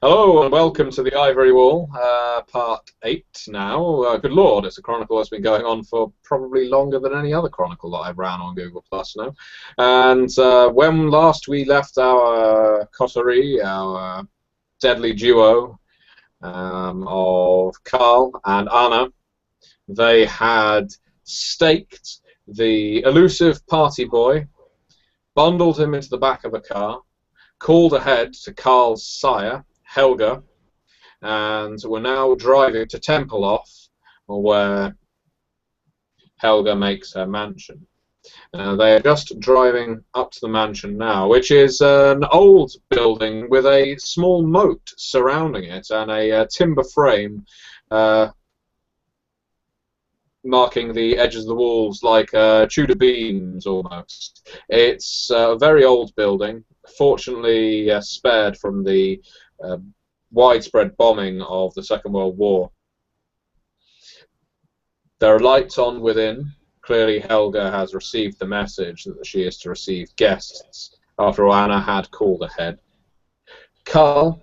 Hello and welcome to the Ivory Wall, part 8 now. Good lord, it's a chronicle that's been going on for probably longer than any other chronicle that I've ran on Google Plus now. And when last we left our coterie, our deadly duo of Carl and Anna, they had staked the elusive party boy, bundled him into the back of a car, called ahead to Carl's sire, Helga, and we're now driving to Tempelhof, where Helga makes her mansion. They are just driving up to the mansion now, which is an old building with a small moat surrounding it and a timber frame marking the edges of the walls like Tudor beams almost. It's a very old building, fortunately spared from the widespread bombing of the Second World War. There are lights on within. Clearly Helga has received the message that she is to receive guests after Anna had called ahead. Carl,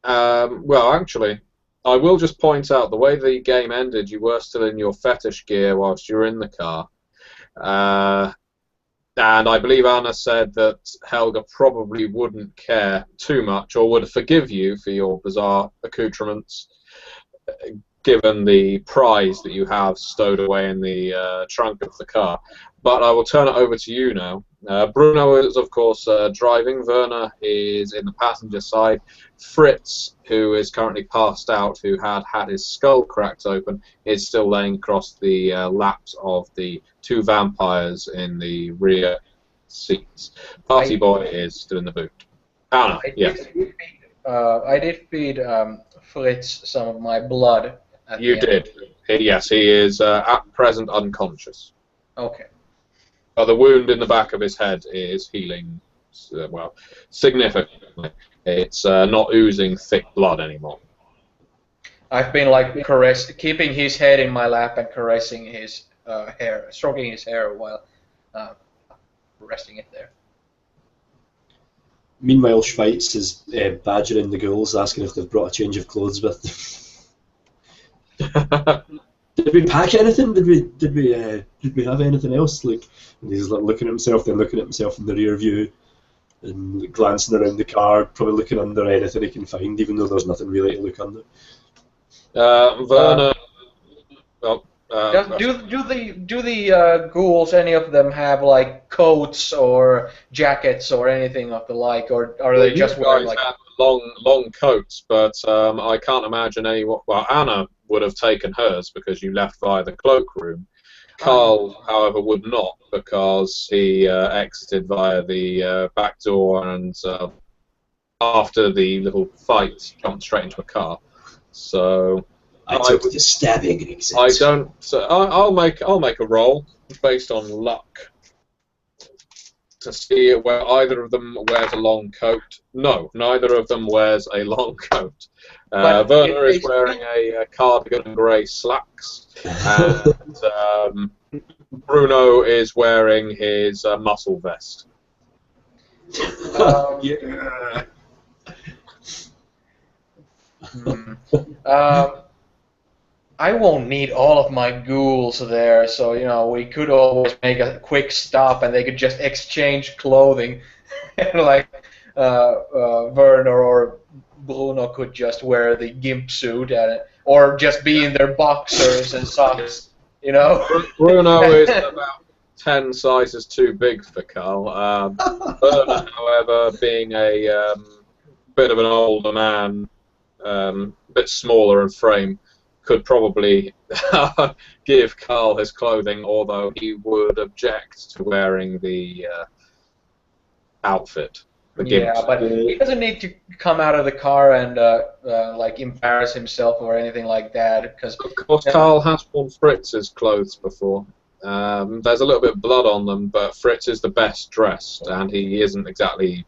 well actually, I will just point out the way the game ended, you were still in your fetish gear whilst you were in the car. And I believe Anna said that Helga probably wouldn't care too much or would forgive you for your bizarre accoutrements, given the prize that you have stowed away in the trunk of the car. But I will turn it over to you now. Bruno is, of course, driving. Werner is in the passenger side. Fritz, who is currently passed out, who had his skull cracked open, is still laying across the laps of the two vampires in the rear seats. Party boy is still in the boot. Anna, yes. I did feed Fritz some of my blood. You did. Yes, he is at present unconscious. Okay. The wound in the back of his head is healing, well, significantly. It's not oozing thick blood anymore. I've been like keeping his head in my lap and caressing his hair, stroking his hair while resting it there. Meanwhile, Schweitz is badgering the ghouls, asking if they've brought a change of clothes with them. Did we pack anything? Did we have anything else? Like, and he's like looking at himself, then looking at himself in the rear view, and like, glancing around the car, probably looking under anything he can find, even though there's nothing really to look under. Werner. Do the ghouls, any of them, have like coats or jackets or anything of the like, or are they just wearing like have long coats? But I can't imagine anyone. Well, Anna would have taken hers because you left via the cloakroom. Carl, however, would not because he exited via the back door and after the little fight jumped straight into a car. So I took the stabbing exit. I don't. So I'll make a roll based on luck to see where either of them wears a long coat. No, neither of them wears a long coat. Werner is wearing a cardigan and grey slacks, and Bruno is wearing his muscle vest. Yeah. I won't need all of my ghouls there, so you know we could always make a quick stop and they could just exchange clothing, and like Werner or Bruno could just wear the gimp suit or just be in their boxers and socks, you know. Bruno is about 10 sizes too big for Carl. Werner, however, being a bit of an older man, a bit smaller in frame, could probably give Carl his clothing, although he would object to wearing the outfit. Yeah, but he doesn't need to come out of the car and like embarrass himself or anything like that. Because of course, Carl has worn Fritz's clothes before. There's a little bit of blood on them, but Fritz is the best dressed, and he isn't exactly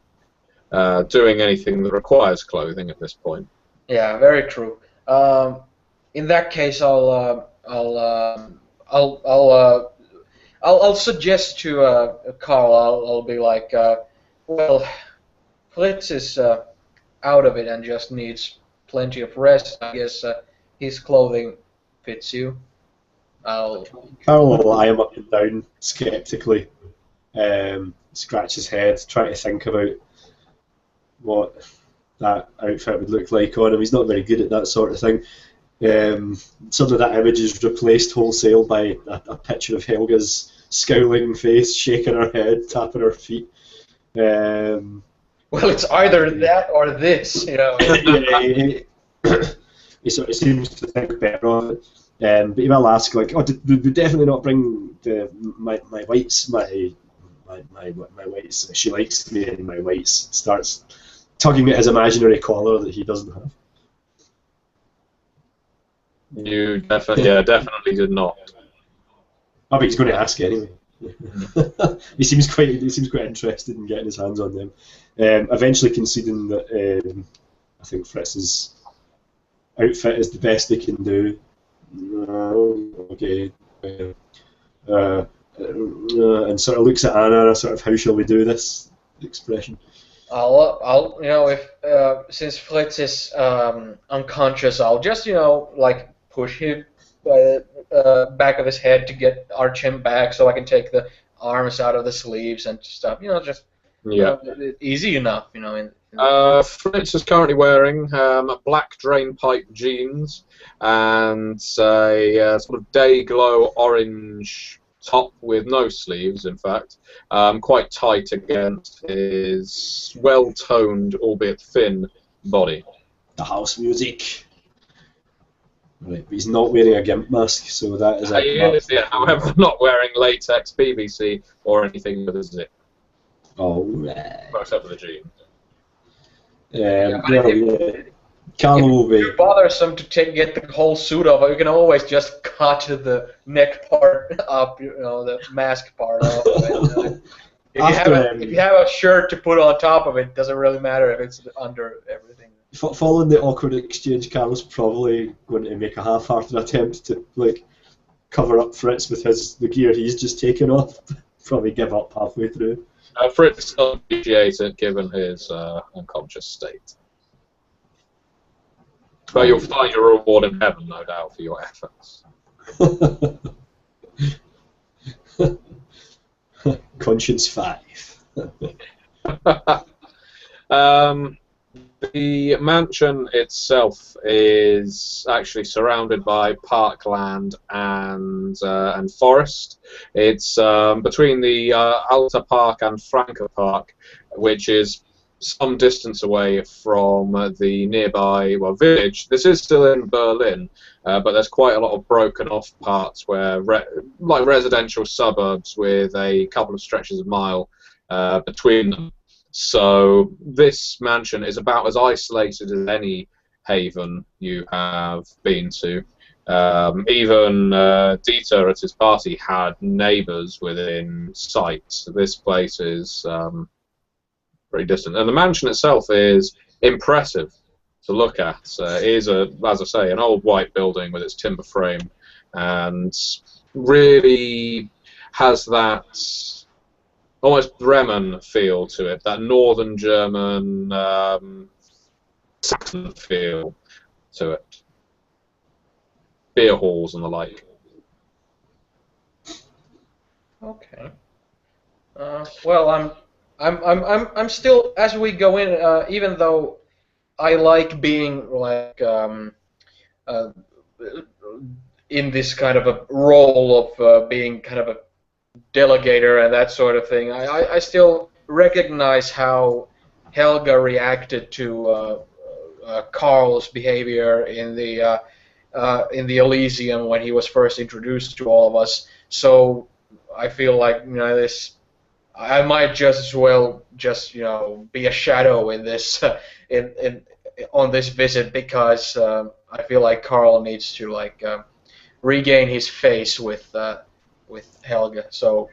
doing anything that requires clothing at this point. Yeah, very true. In that case, I'll suggest to Carl. I'll be like, well, Fritz is out of it and just needs plenty of rest, I guess his clothing fits you. Carl will eye him up and down skeptically, scratch his head, try to think about what that outfit would look like on him. He's not very good at that sort of thing. Suddenly that image is replaced wholesale by a picture of Helga's scowling face, shaking her head, tapping her feet. Well, it's either that or this, you know. He sort of seems to think better of it. But he will ask, like, oh, did we definitely not bring my whites? My whites. She likes me and my whites. Starts tugging at his imaginary collar that he doesn't have. You definitely did not. Oh, but he's going to ask anyway. he seems quite interested in getting his hands on them. Eventually conceding that I think Fritz's outfit is the best they can do. Okay. And sort of looks at Anna, sort of, how shall we do this expression. I'll if since Fritz is unconscious, I'll just like push him by the back of his head to arch him back so I can take the arms out of the sleeves and stuff. Easy enough. Fritz is currently wearing black drain pipe jeans and a sort of day glow orange top with no sleeves, in fact, quite tight against his well-toned, albeit thin, body. The house music. Right, but he's not wearing a gimp mask, so that is however, not wearing latex BBC or anything with a zip. All right. Well, except for the jeans. Carlo will be. If it bothers him to get the whole suit off, you can always just cut the neck part up, the mask part off. If you have a shirt to put on top of it, doesn't really matter if it's under everything. Following the awkward exchange, Carlo's probably going to make a half-hearted attempt to cover up Fritz with the gear he's just taken off. Probably give up halfway through. Fritz will appreciate it given his unconscious state. But you'll find your reward in heaven, no doubt, for your efforts. Conscience 5. The mansion itself is actually surrounded by parkland and forest. It's between the Alta Park and Franca Park, which is some distance away from the nearby village. This is still in Berlin, but there's quite a lot of broken off parts where, like residential suburbs with a couple of stretches of mile between them. So this mansion is about as isolated as any haven you have been to. Even Dieter at his party had neighbours within sight. So this place is pretty distant. And the mansion itself is impressive to look at. It is, as I say, an old white building with its timber frame and really has that almost Bremen feel to it, that northern German Saxon feel to it. Beer halls and the like. Okay. Well, I'm still, as we go in, even though I like being like in this kind of a role of being kind of a delegator and that sort of thing, I still recognize how Helga reacted to Carl's behavior in the Elysium when he was first introduced to all of us. So I feel like this. I might just as well be a shadow in this on this visit because I feel like Carl needs to regain his face with Helga. So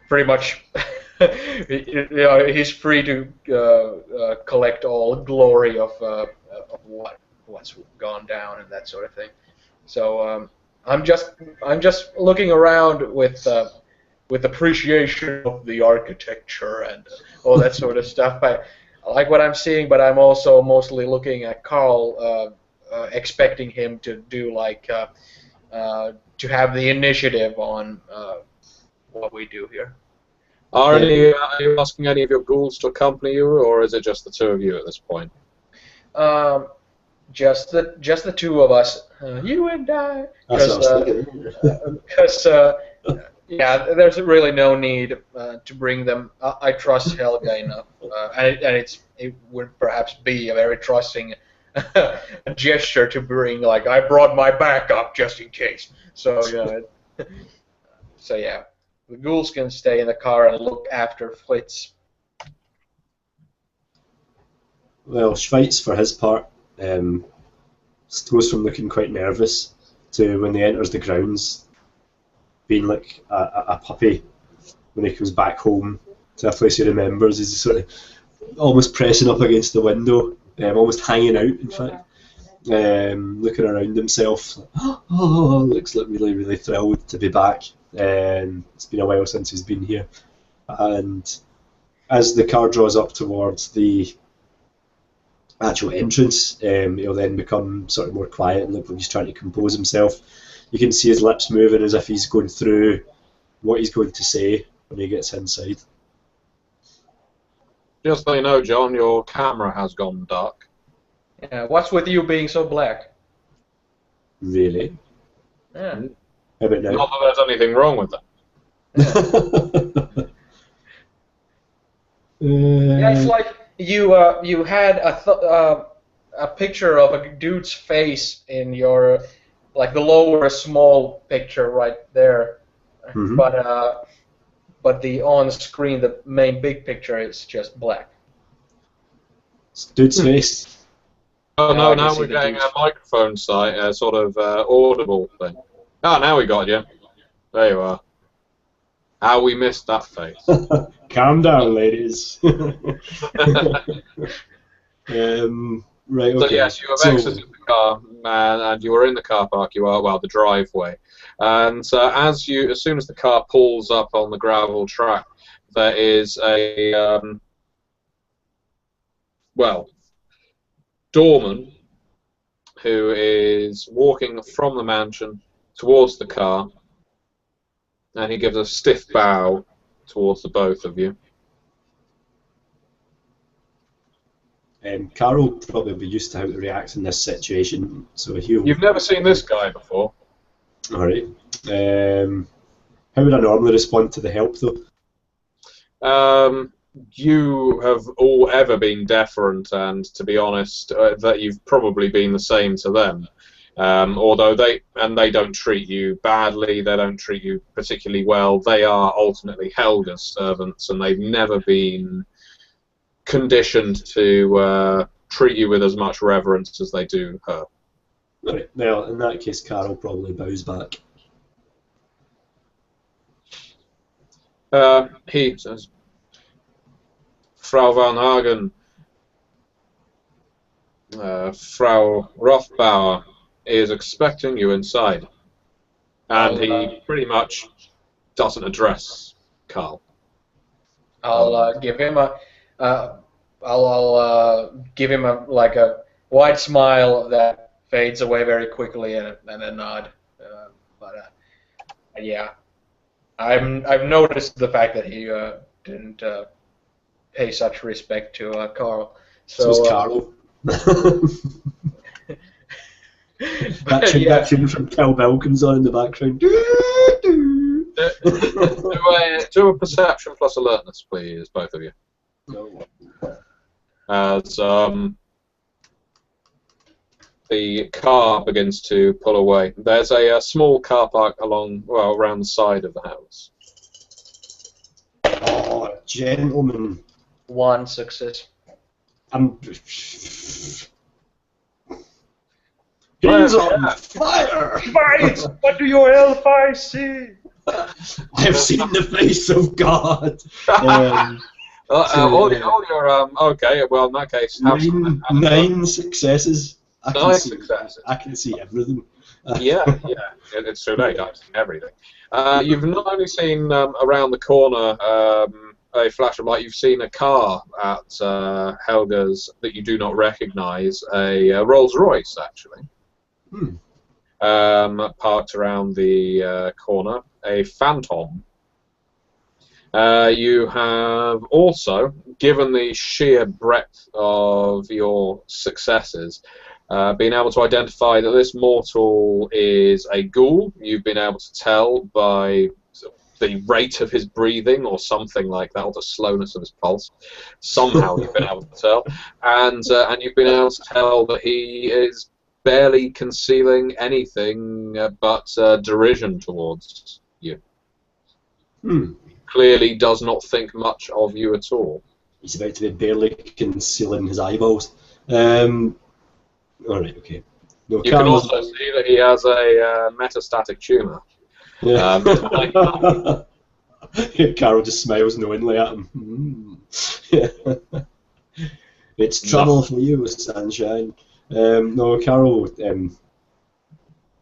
pretty much he's free to collect all glory of what's gone down and that sort of thing. So I'm just looking around with appreciation of the architecture and all that sort of stuff. like what I'm seeing, but I'm also mostly looking at Carl, expecting him to do like to have the initiative on what we do here. Are you asking any of your ghouls to accompany you, or is it just the two of you at this point? Just the two of us, you and I, That's what I was thinking. because yeah, there's really no need to bring them. I trust Helga enough, and it would perhaps be a very trusting gesture to bring, like, I brought my backup just in case. So so yeah, the ghouls can stay in the car and look after Flitz. Well, Schweitz, for his part, goes from looking quite nervous to, when he enters the grounds, being like a puppy when he comes back home to a place he remembers. He's sort of almost pressing up against the window, almost hanging out, in fact, looking around himself. Looks like really, really thrilled to be back. It's been a while since he's been here. And as the car draws up towards the actual entrance, he'll then become sort of more quiet and look like he's trying to compose himself. You can see his lips moving as if he's going through what he's going to say when he gets inside. Just so you know, John, your camera has gone dark. Yeah, what's with you being so black? Really? Yeah. How about now? Not that there's anything wrong with that. Yeah, it's like you had a picture of a dude's face in your, like, the lower small picture right there, Mhm. but the on screen, the main big picture is just black. It's dude's face. Oh Now no, I can now see we're the getting dudes. a microphone site, a sort of audible thing. Oh, now we got you. There you are. How we missed that face. Calm down, ladies. Right, okay. So yes, you have exited the car, and you were in the car park. You are, well, the driveway, and as soon as the car pulls up on the gravel track, there is a doorman who is walking from the mansion towards the car, and he gives a stiff bow towards the both of you. Carol will probably be used to how to react in this situation, so he'll... You've never seen this guy before. Alright. How would I normally respond to the help, though? You have all ever been deferent, and to be honest, that you've probably been the same to them. Although they don't treat you badly, they don't treat you particularly well. They are ultimately held as servants, and they've never been conditioned to treat you with as much reverence as they do her. Right. Well, in that case, Carol probably bows back. He says, Frau Van Hagen, Frau Rothbauer is expecting you inside. And he pretty much doesn't address Carl. I'll give him a I'll give him a wide smile that fades away very quickly, and a nod. Yeah, I've noticed the fact that he didn't pay such respect to Carl. So is Carl. That tune from Kill Bill comes on in the background. Do a perception plus alertness, please, both of you. No. As the car begins to pull away. There's a small car park around the side of the house. Oh, gentlemen. One success. He's on fire! Fight! What do your elf-eyes see? I have seen the face of God. Okay, well, in that case, nine successes. Successes. I can see everything. Yeah, it's too late. I've seen everything. You've not only seen around the corner a flash of light, you've seen a car at Helga's that you do not recognise, a Rolls Royce actually, parked around the corner, a Phantom. You have also, given the sheer breadth of your successes, been able to identify that this mortal is a ghoul. You've been able to tell by the rate of his breathing or something like that, or the slowness of his pulse. Somehow you've been able to tell. And you've been able to tell that he is barely concealing anything but derision towards you. Clearly does not think much of you at all. He's about to be barely concealing his eyeballs. Alright, okay. No, you can also see that he has a metastatic tumour. Yeah. Carol just smiles knowingly at him. It's trouble for you, sunshine. No, Carol,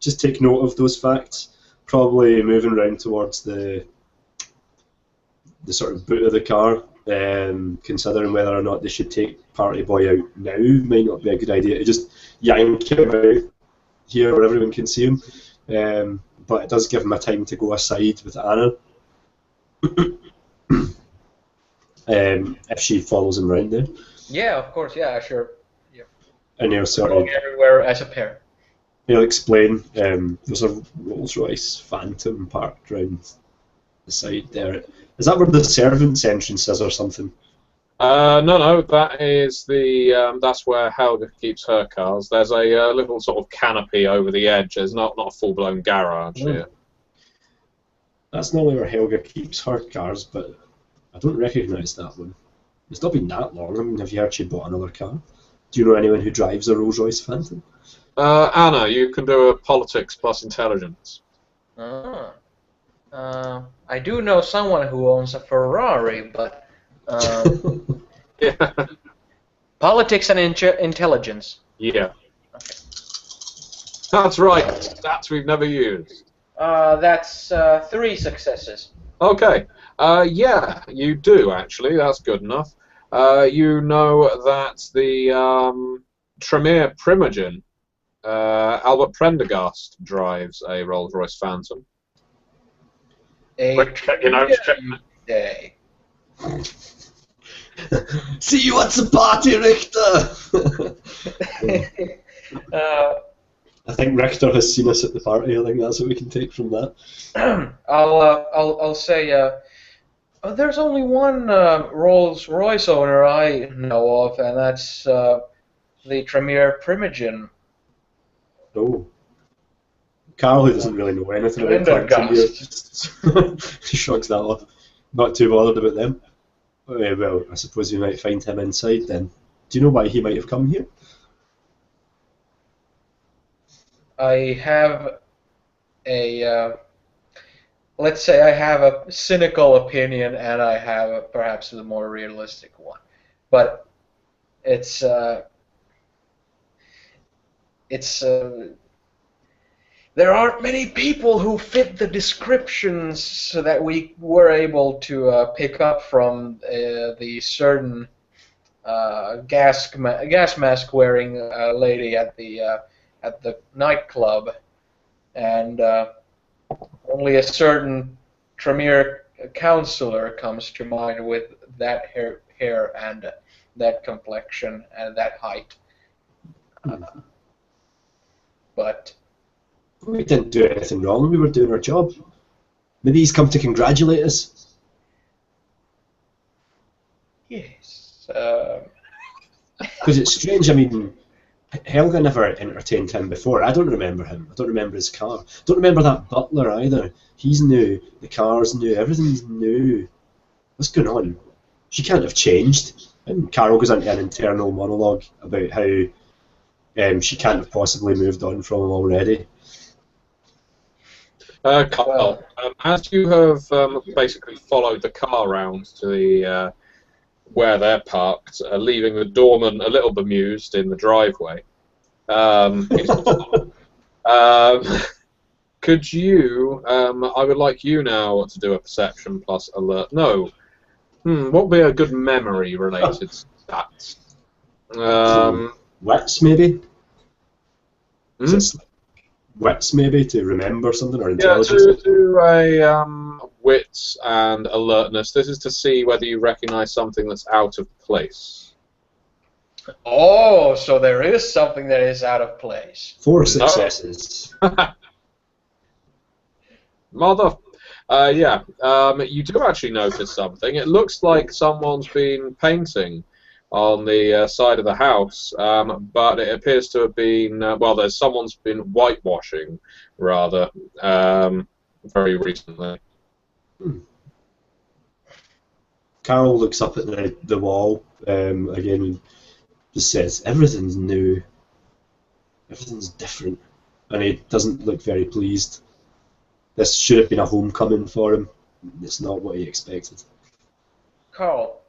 just take note of those facts. Probably moving around towards the sort of boot of the car, considering whether or not they should take Party Boy out now might not be a good idea to just yank him out here where everyone can see him. But it does give him a time to go aside with Anna. If she follows him around there. Yeah, of course, yeah, sure. Yeah. And he'll sort Going of... everywhere as a pair. He'll explain, there's a Rolls Royce Phantom parked around the side there. Is that where the servants' entrance is or something? No, that is the that's where Helga keeps her cars. There's a little sort of canopy over the edge. There's not a full-blown garage here. That's not only where Helga keeps her cars, but I don't recognise that one. It's not been that long. I mean, have you heard she bought another car? Do you know anyone who drives a Rolls Royce Phantom? Anna, you can do a politics plus intelligence. I do know someone who owns a Ferrari, but Yeah. Politics and intelligence. Yeah. Okay. That's right. Stats we've never used. That's 3 successes. Okay. Yeah, you do actually. That's good enough. You know that the Tremere Primogen, Albert Prendergast, drives a Rolls-Royce Phantom. Check your notes. Check. Day. See you at the party, Richter! I think Richter has seen us at the party. I think that's what we can take from that. I'll say there's only one Rolls Royce owner I know of, and that's the Tremere Primogen. Oh. Carl, who doesn't really know anything about Phantom, he shrugs that off. Not too bothered about them. Well, I suppose we might find him inside then. Do you know why he might have come here? I have a, let's say I have a cynical opinion and I have perhaps the more realistic one. But it's there aren't many people who fit the descriptions so that we were able to pick up from the certain gas mask wearing lady at the nightclub, and only a certain Tremere counselor comes to mind with that hair and that complexion and that height. But we didn't do anything wrong. We were doing our job. Maybe he's come to congratulate us. Yes. Because it's strange. I mean, Helga never entertained him before. I don't remember him. I don't remember his car. Don't remember that butler either. He's new. The car's new. Everything's new. What's going on? She can't have changed. And Carol goes into an internal monologue about how she can't have possibly moved on from him already. Kyle, as you have basically followed the car round to the where they're parked, leaving the doorman a little bemused in the driveway, could you? I would like you now to do a perception plus alert. No, What would be a good memory-related stat? Wits, maybe? Hmm? Is it wits, maybe, to remember something, or Yeah, intelligence? to do a wits and alertness. This is to see whether you recognise something that's out of place. Oh, so there is something that is out of place. 4 No. successes. Mother. Yeah, you do actually notice something. It looks like someone's been painting on the side of the house, but it appears to have been, well, someone's been whitewashing, rather, very recently. Carol looks up at the wall again and just says, everything's new. Everything's different. And he doesn't look very pleased. This should have been a homecoming for him. It's not what he expected. Carl,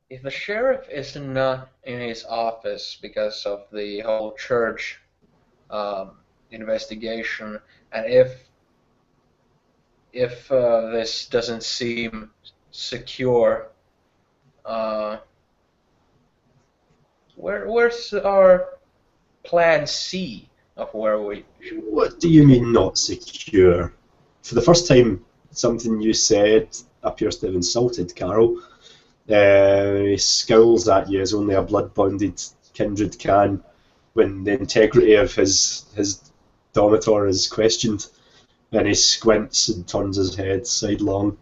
if the sheriff is not in his office because of the whole church investigation, and if this doesn't seem secure, where's our plan C of where we should? What do you mean not secure? For the first time, something you said appears to have insulted Carol. He scowls at you as only a blood-bonded kindred can when the integrity of his domitor is questioned, and he squints and turns his head sidelong,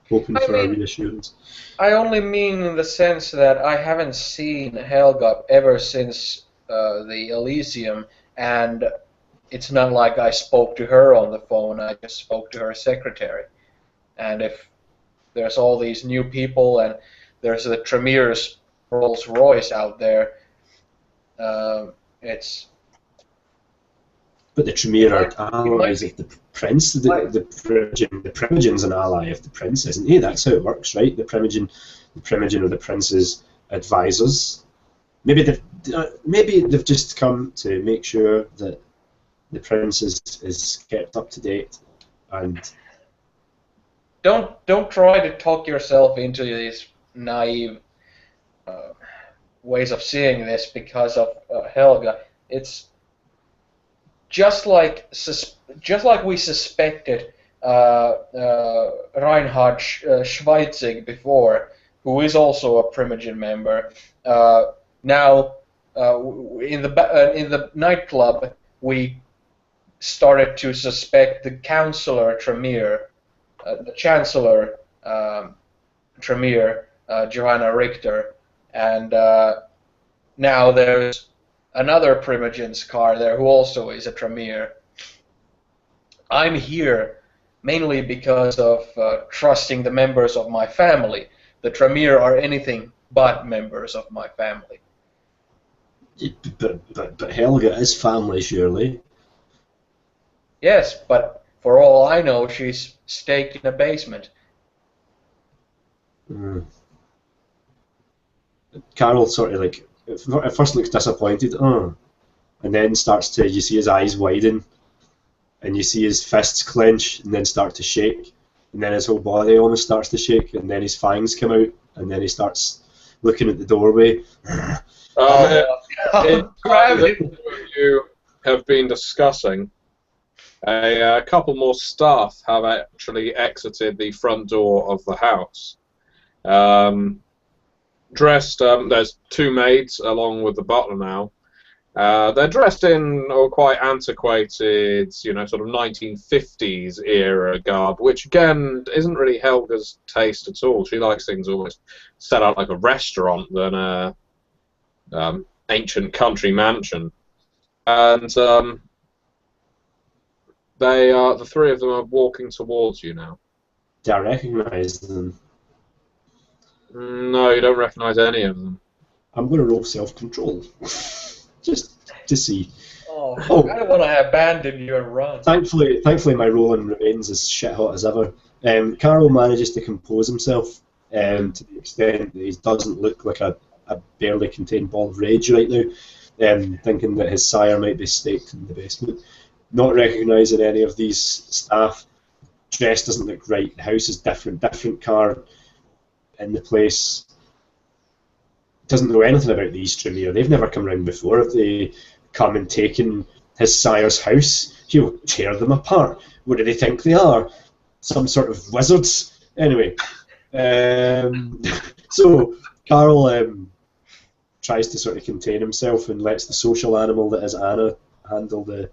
hoping for a reassurance. I only mean in the sense that I haven't seen Helga ever since the Elysium, and it's not like I spoke to her on the phone, I just spoke to her secretary. And if there's all these new people and there's the Tremere's Rolls Royce out there, it's... But the Tremere are allies of the prince. The Primogen's an ally of the prince, isn't he? That's how it works, right? The Primogen are the prince's advisors. Maybe they've just come to make sure that the prince is kept up to date. And don't try to talk yourself into these naive ways of seeing this because of Helga. It's just like we suspected Reinhard Schweizig before, who is also a Primogen member. Now, in the nightclub, we started to suspect the Councillor Tremere, the Chancellor Tremere, Johanna Richter, and now there's another Primogen's car there who also is a Tremere. I'm here mainly because of trusting the members of my family. The Tremere are anything but members of my family. But Helga is family, surely. Yes, but for all I know, she's staked in a basement. Carol sort of like at first looks disappointed, and then you see his eyes widen, and you see his fists clench and then start to shake, and then his whole body almost starts to shake, and then his fangs come out, and then he starts looking at the doorway. You have been discussing. A couple more staff have actually exited the front door of the house. Dressed, there's two maids along with the butler now. They're dressed in quite antiquated, sort of 1950s era garb, which again isn't really Helga's taste at all. She likes things almost set out like a restaurant than a ancient country mansion. And the three of them are walking towards you now. Do I recognise them? No, you don't recognise any of them. I'm going to roll self-control. Just to see. Oh, I don't want to abandon you and run. Thankfully, my rolling remains as shit-hot as ever. Carol manages to compose himself to the extent that he doesn't look like a barely contained ball of rage right now, thinking that his sire might be staked in the basement. Not recognising any of these staff, dress doesn't look right. The house is different car in the place. Doesn't know anything about these Tremere. They've never come round before. If they come and taken his sire's house, he'll tear them apart. What do they think they are? Some sort of wizards? Anyway, so Carl tries to sort of contain himself and lets the social animal that is Anna handle the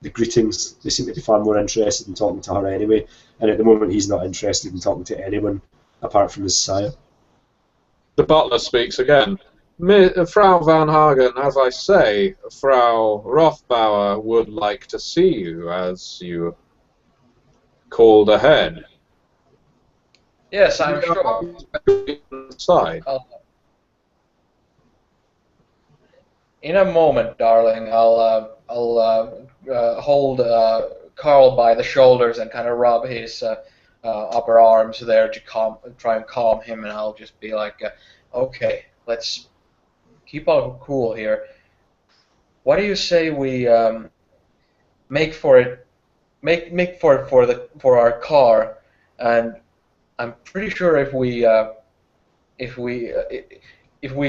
greetings. They seem to be far more interested in talking to her anyway, and at the moment he's not interested in talking to anyone apart from his sire. The butler speaks again. Frau Van Hagen, as I say, Frau Rothbauer would like to see you, as you called ahead. Yes, I'm sure. Inside. In a moment, darling, I'll hold Carl by the shoulders and kind of rub his upper arms there to try and calm him, and I'll just be like, okay, let's keep our cool here. What do you say we make for it for our car? And I'm pretty sure if we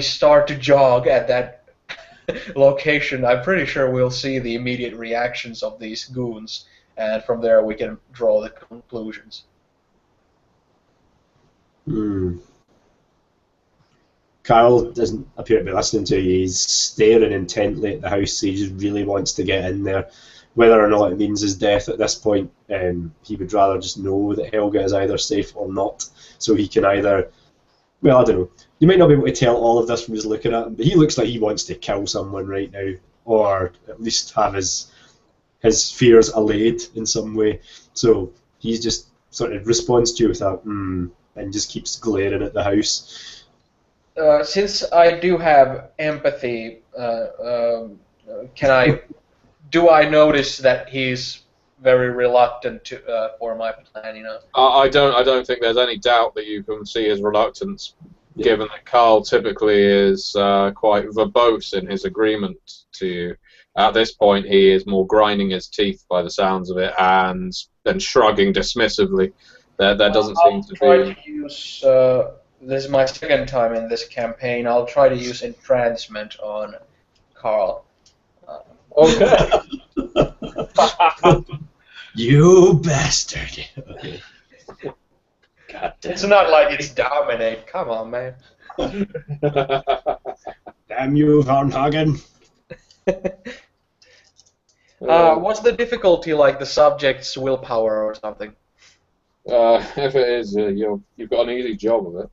start to jog at that location, I'm pretty sure we'll see the immediate reactions of these goons, and from there we can draw the conclusions. Carl doesn't appear to be listening to you. He's staring intently at the house. He just really wants to get in there. Whether or not it means his death at this point, he would rather just know that Helga is either safe or not. So he can either, well, I don't know. You might not be able to tell all of this from just looking at him, but he looks like he wants to kill someone right now, or at least have his fears allayed in some way. So he just sort of responds to you with that, and just keeps glaring at the house. Since I do have empathy, do I notice that he's very reluctant to for my plan? You know. I don't think there's any doubt that you can see his reluctance, given that Carl typically is quite verbose in his agreement to you. At this point, he is more grinding his teeth by the sounds of it, and then shrugging dismissively. There doesn't seem to be. I'll try to use. This is my second time in this campaign. I'll try to use entrancement on Carl. Okay. You bastard. Okay. God damn. It's not like it's dominate. Come on, man. Damn you, Van Hagen. What's the difficulty, like the subject's willpower or something? If it is, you've got an easy job of it.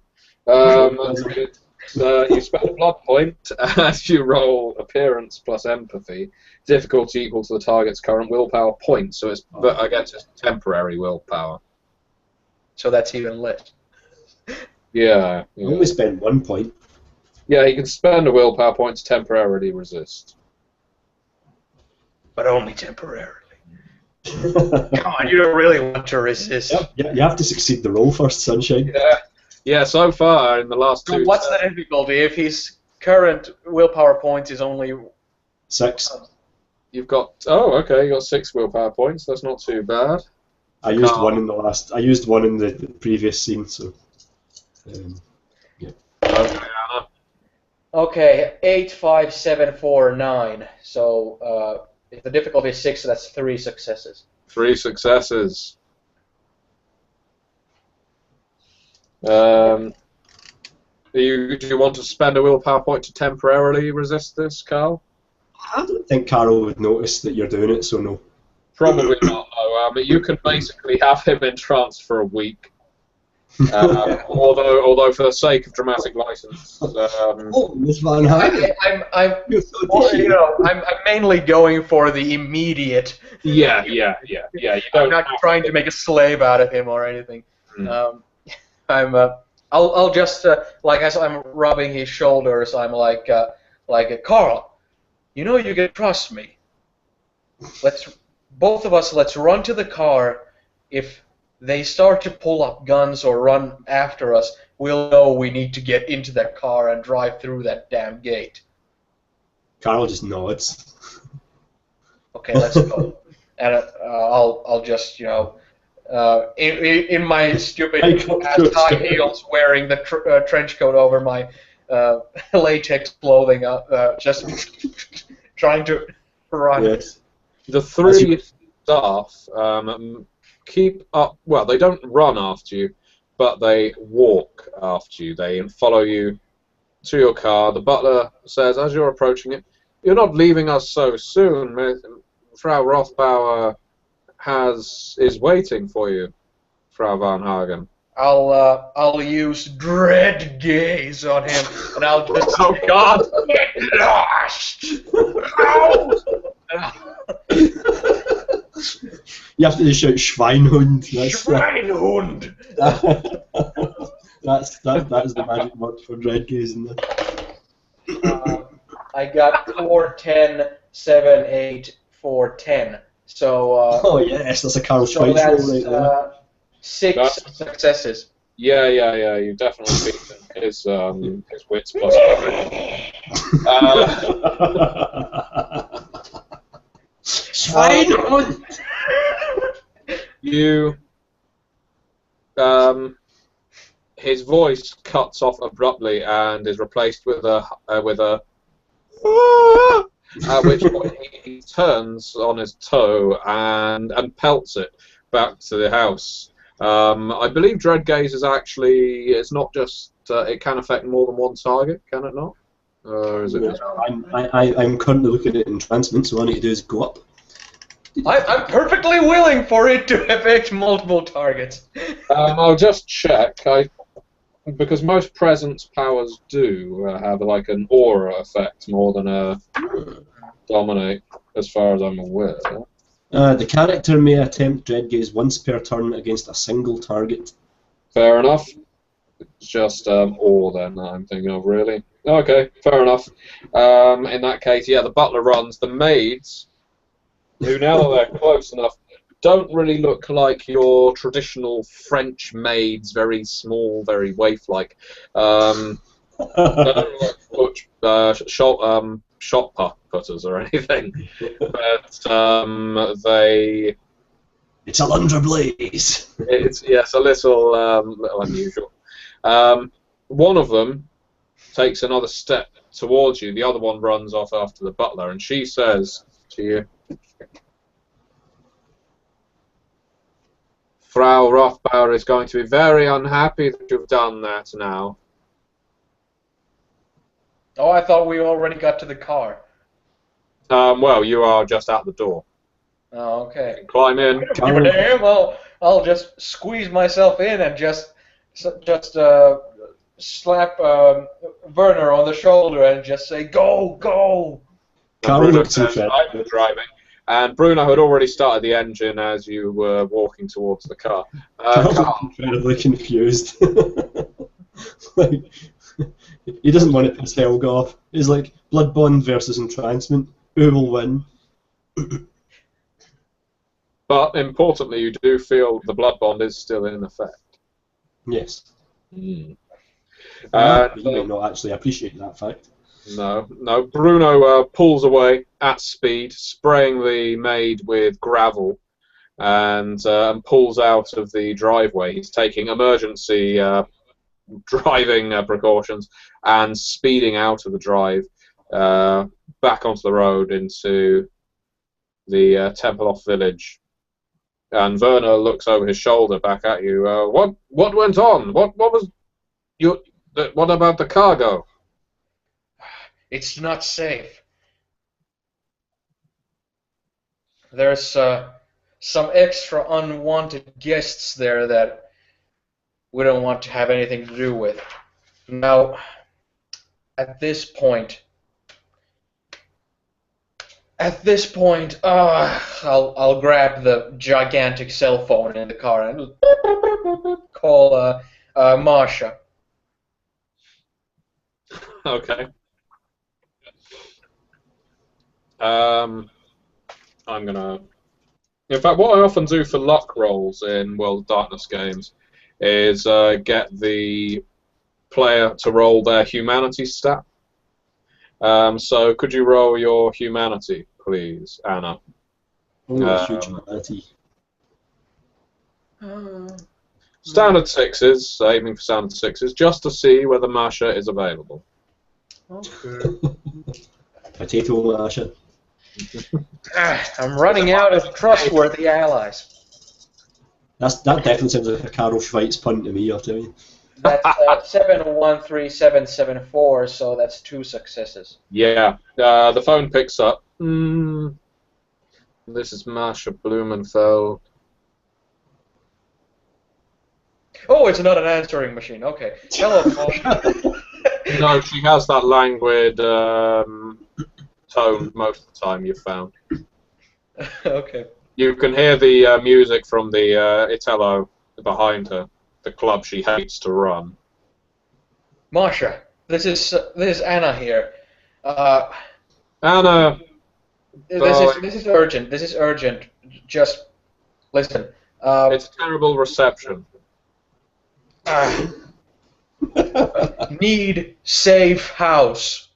You spend a blood point as you roll appearance plus empathy. Difficulty equal to the target's current willpower point, so it's again just temporary willpower. So that's even less. Yeah. You only spend 1 point. Yeah, you can spend a willpower point to temporarily resist. But only temporarily. Come on, you don't really want to resist. Yep, you have to succeed the roll first, Sunshine. Yeah, so far in the last two... What's the difficulty if his current willpower point is only... 6. You've got... Oh, okay, you got 6 willpower points. That's not too bad. I used one in the last... I used one in the previous scene, so... yeah. Okay, Anna. Okay, 8, 5, 7, 4, 9. So, if the difficulty is 6, that's 3 successes. 3 successes. Do you want to spend a willpower point to temporarily resist this, Carl? I don't think Carl would notice that you're doing it, so no. Probably not, no. You can basically have him entranced for a week. Although for the sake of dramatic license, Miss Van Hagen. I'm mainly going for the immediate. Yeah. I'm not trying to make a slave out of him or anything. I'll just like as I'm rubbing his shoulders, I'm like Carl, you know you can trust me. Both of us, let's run to the car. If they start to pull up guns or run after us, we'll know we need to get into that car and drive through that damn gate. Carl just nods. Okay, let's go. And I'll just, in my stupid ass shorts. high heels, wearing the trench coat over my latex clothing, just trying to run. Yes. The three staff keep up. Well, they don't run after you, but they walk after you. They follow you to your car. The butler says, as you're approaching it, "You're not leaving us so soon. Frau Rothbauer is waiting for you, Frau Van Hagen." I'll use dread gaze on him, and I'll just Oh God! get lost. Ow! You have to just shout Schweinhund. Schweinhund. That is the magic word for dread gaze, isn't it? I got 4, 10, 7, 8, 4, 10. So. Oh yes, that's a Carl So Schweitzer that's right there. 6 successes. Yeah, you definitely beat him. His wits plus. Schweinhund. His voice cuts off abruptly and is replaced with a at which point he turns on his toe and pelts it back to the house. I believe Dread Gaze is actually, it's not just, it can affect more than one target, can it not? Or is it just... I'm currently looking at entrancement, so all I need to do is go up. I'm perfectly willing for it to affect multiple targets. I'll just check. Because most presence powers do have like an aura effect more than a dominate, as far as I'm aware. The character may attempt Dread Gaze once per turn against a single target. Fair enough. It's just ore then that I'm thinking of, really. Okay, fair enough. In that case, yeah, the butler runs. The maids, who now that they're close enough, don't really look like your traditional French maids, very small, very waif-like. Don't look like shot putters or anything, but they... It's a Lundra Blaze! It's a little unusual. One of them takes another step towards you, the other one runs off after the butler, and she says to you, "Frau Rothbauer is going to be very unhappy that you've done that now." Oh, I thought we already got to the car. Well, you are just out the door. Oh, okay. Climb in. Give a damn. I'll just squeeze myself in and just slap Werner on the shoulder and just say, "Go, go!" Bruno says, "I'm driving." And Bruno had already started the engine as you were walking towards the car. Carl's incredibly confused. Like, he doesn't want it to piss Helg off. He's like, Blood Bond versus Entrancement. Who will win? But importantly, you do feel the blood bond is still in effect. Yes. Mm. You might not actually appreciate that fact. No. Bruno pulls away at speed, spraying the maid with gravel, and pulls out of the driveway. He's taking emergency driving precautions and speeding out of the drive back onto the road into the Tempelhof village. And Werner looks over his shoulder back at you. What went on? What was you? What about the cargo? It's not safe. There's some extra unwanted guests there that we don't want to have anything to do with. Now, at this point, I'll grab the gigantic cell phone in the car and call Marsha. Okay. I'm gonna. In fact, what I often do for luck rolls in World of Darkness games is get the player to roll their humanity stat. So could you roll your humanity, please, Anna? Oh, huge humanity. Standard sixes, aiming for standard sixes, just to see whether Masha is available. Okay. Potato Masha. I'm running out of trustworthy allies. That definitely sounds like a Carol Schweitz punt to me, I'll tell you. That's 713774, so that's 2 successes. Yeah, the phone picks up. This is Masha Blumenfeld. Oh, it's not an answering machine. Okay. Hello, Paul. No, she has that languid tone most of the time, you've found. Okay. You can hear the music from the Italo behind her, the club she hates to run. Masha, this is Anna here. Anna, This is urgent. This is urgent. Just listen. it's a terrible reception. Need safe house.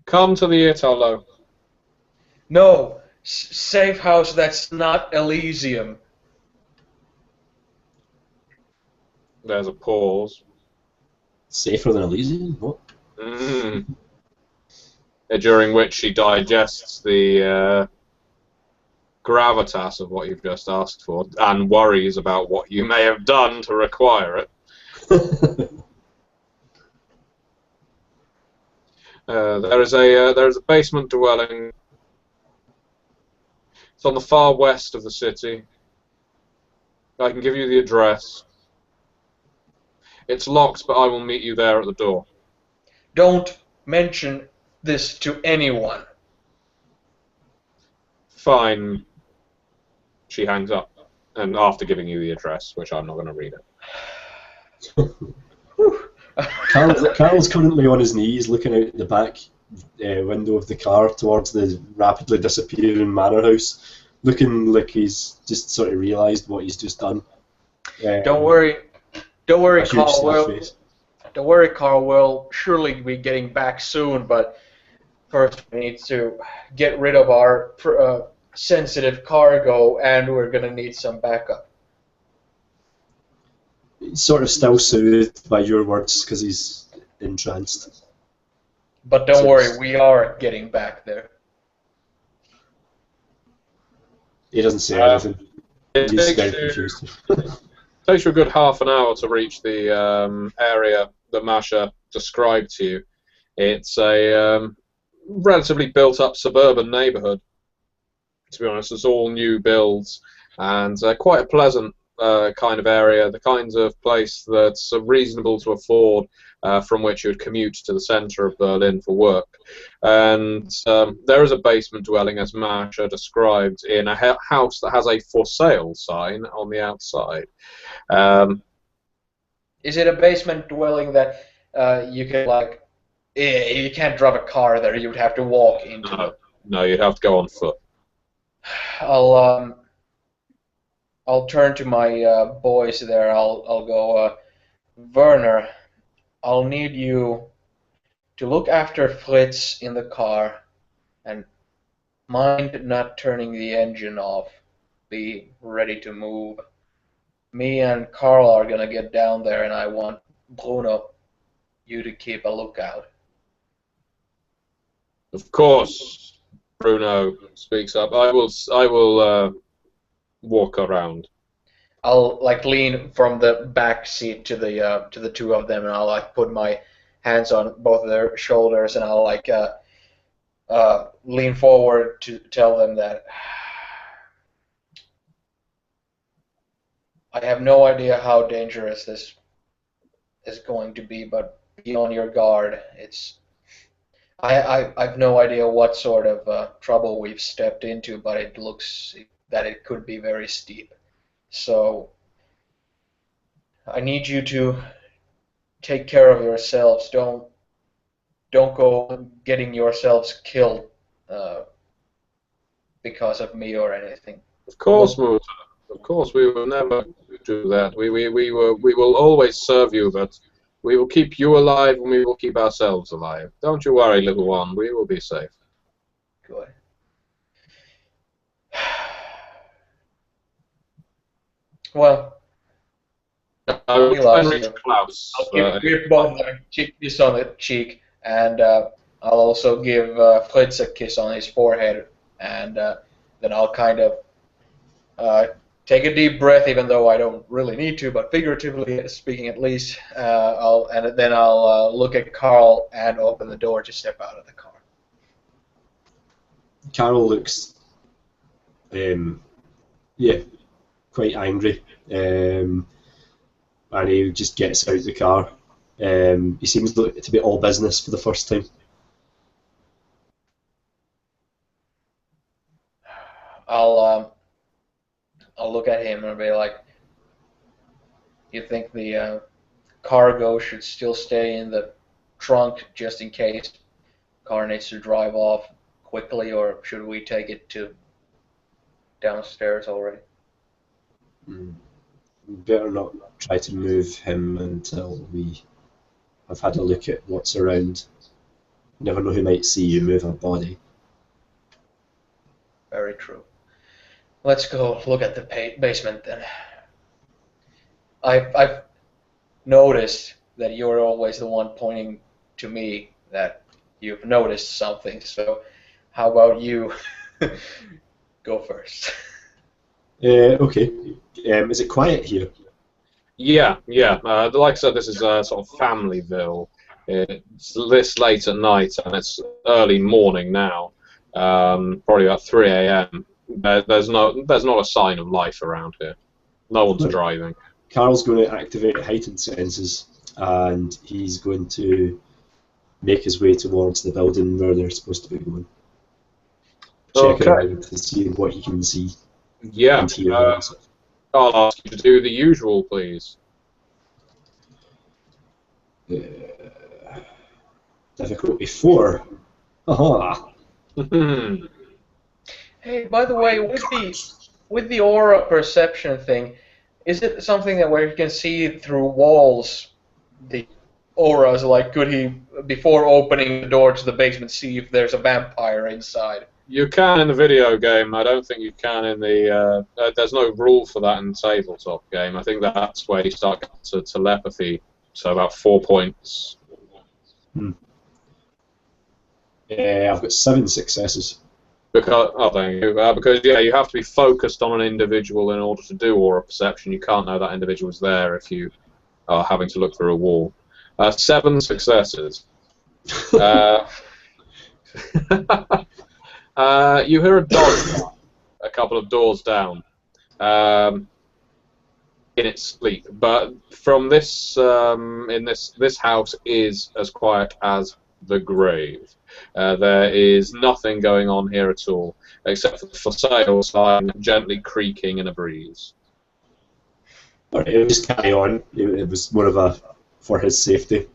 Come to the Italo. No, safe house. That's not Elysium. There's a pause. Safer than Elysium? What? During which she digests the gravitas of what you've just asked for and worries about what you may have done to require it. There is a basement dwelling. It's on the far west of the city. I can give you the address. It's locked, but I will meet you there at the door. Don't mention this to anyone. Fine. She hangs up, and after giving you the address, which I'm not going to read it. Carl's currently on his knees looking out the back window of the car towards the rapidly disappearing manor house, looking like he's just sort of realised what he's just done. Don't worry, Carl. Don't worry, Carl. We'll surely be getting back soon, but first we need to get rid of our sensitive cargo, and we're gonna need some backup. He's sort of still soothed by your words because he's entranced. But don't worry, we are getting back there. He doesn't say anything. He's very confused. It takes you a good half an hour to reach the area that Masha described to you. It's a relatively built-up suburban neighbourhood. To be honest, it's all new builds and quite a pleasant kind of area, the kinds of place that's reasonable to afford, from which you would commute to the centre of Berlin for work. And there is a basement dwelling, as Masha described, in a house that has a for sale sign on the outside. Is it a basement dwelling that you can you can't drive a car there? You would have to walk into it. No, you'd have to go on foot. I'll turn to my boys there. I'll go, Werner, I'll need you to look after Fritz in the car and mind not turning the engine off. Be ready to move. Me and Carl are gonna get down there, and I want Bruno, you to keep a lookout. Of course, Bruno speaks up. I will walk around. I'll lean from the back seat to the two of them, and I'll put my hands on both of their shoulders, and I'll lean forward to tell them that I have no idea how dangerous this is going to be, but be on your guard. I've no idea what sort of trouble we've stepped into, but it looks that it could be very steep. So I need you to take care of yourselves. Don't go getting yourselves killed because of me or anything. Of course, Muta. Of course, we will never do that. We will always serve you, but we will keep you alive and we will keep ourselves alive. Don't you worry, little one. We will be safe. Good. Well, We'll we try and lost reach you. Klaus. I'll give both a kiss on the cheek, and I'll also give Fritz a kiss on his forehead, and then I'll kind of take a deep breath, even though I don't really need to, but figuratively speaking at least. Then I'll look at Carl and open the door to step out of the car. Carol looks, yeah, quite angry, and he just gets out of the car. He seems to be all business for the first time. I'll look at him and be like, "You think the cargo should still stay in the trunk just in case car needs to drive off quickly, or should we take it to downstairs already?" Better not try to move him until we have had a look at what's around. You never know who might see you move a body. Very true. Let's go look at the basement then. I've noticed that you're always the one pointing to me that you've noticed something, so how about you go first? Okay. Is it quiet here? Yeah. Like I said, this is sort of Familyville. It's this late at night, and it's early morning now. Probably about 3 a.m. There's not a sign of life around here. No one's driving. Carl's going to activate heightened senses, and he's going to make his way towards the building where they're supposed to be going. Check around to see what he can see. Yeah. I'll ask you to do the usual, please. Difficulty 4. Aha. Hey, by the way, with the aura perception thing, is it something that where you can see through walls the auras? Like, could he, before opening the door to the basement, see if there's a vampire inside? You can in the video game. I don't think you can in the. There's no rule for that in the tabletop game. I think that's where you start to telepathy. So about 4 points. I've got 7 successes. Thank you. Because yeah, you have to be focused on an individual in order to do aura perception. You can't know that individual's there if you are having to look through a wall. 7 successes. You hear a dog a couple of doors down in its sleep, but from this this house is as quiet as the grave. There is nothing going on here at all, except for the for sale sign gently creaking in a breeze. Alright, he'll just carry on. It was more of a for his safety.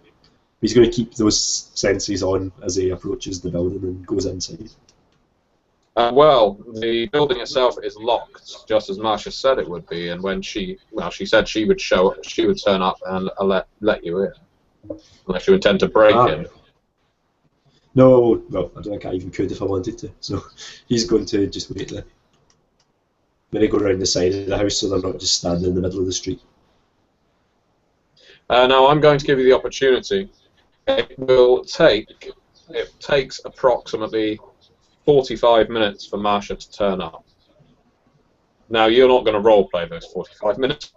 He's going to keep those senses on as he approaches the building and goes inside. Well, the building itself is locked, just as Marsha said it would be, and when she said she would turn up and let you in, unless you intend to break in. No, well, I don't think I even could if I wanted to. So he's going to just wait there. Maybe go around the side of the house so they're not just standing in the middle of the street. Now I'm going to give you the opportunity. It takes approximately 45 minutes for Marsha to turn up. Now, you're not going to roleplay those 45 minutes,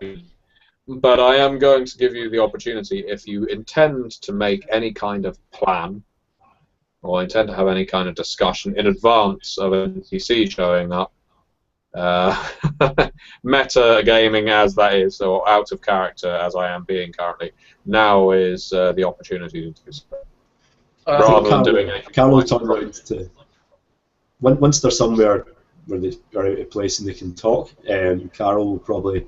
but I am going to give you the opportunity, if you intend to make any kind of plan, or intend to have any kind of discussion in advance of an NPC showing up, meta gaming as that is, or out of character as I am being currently, now is the opportunity to do so. Rather than doing anything. Carol will turn around to... Once they're somewhere where they are out of place and they can talk, Carol will probably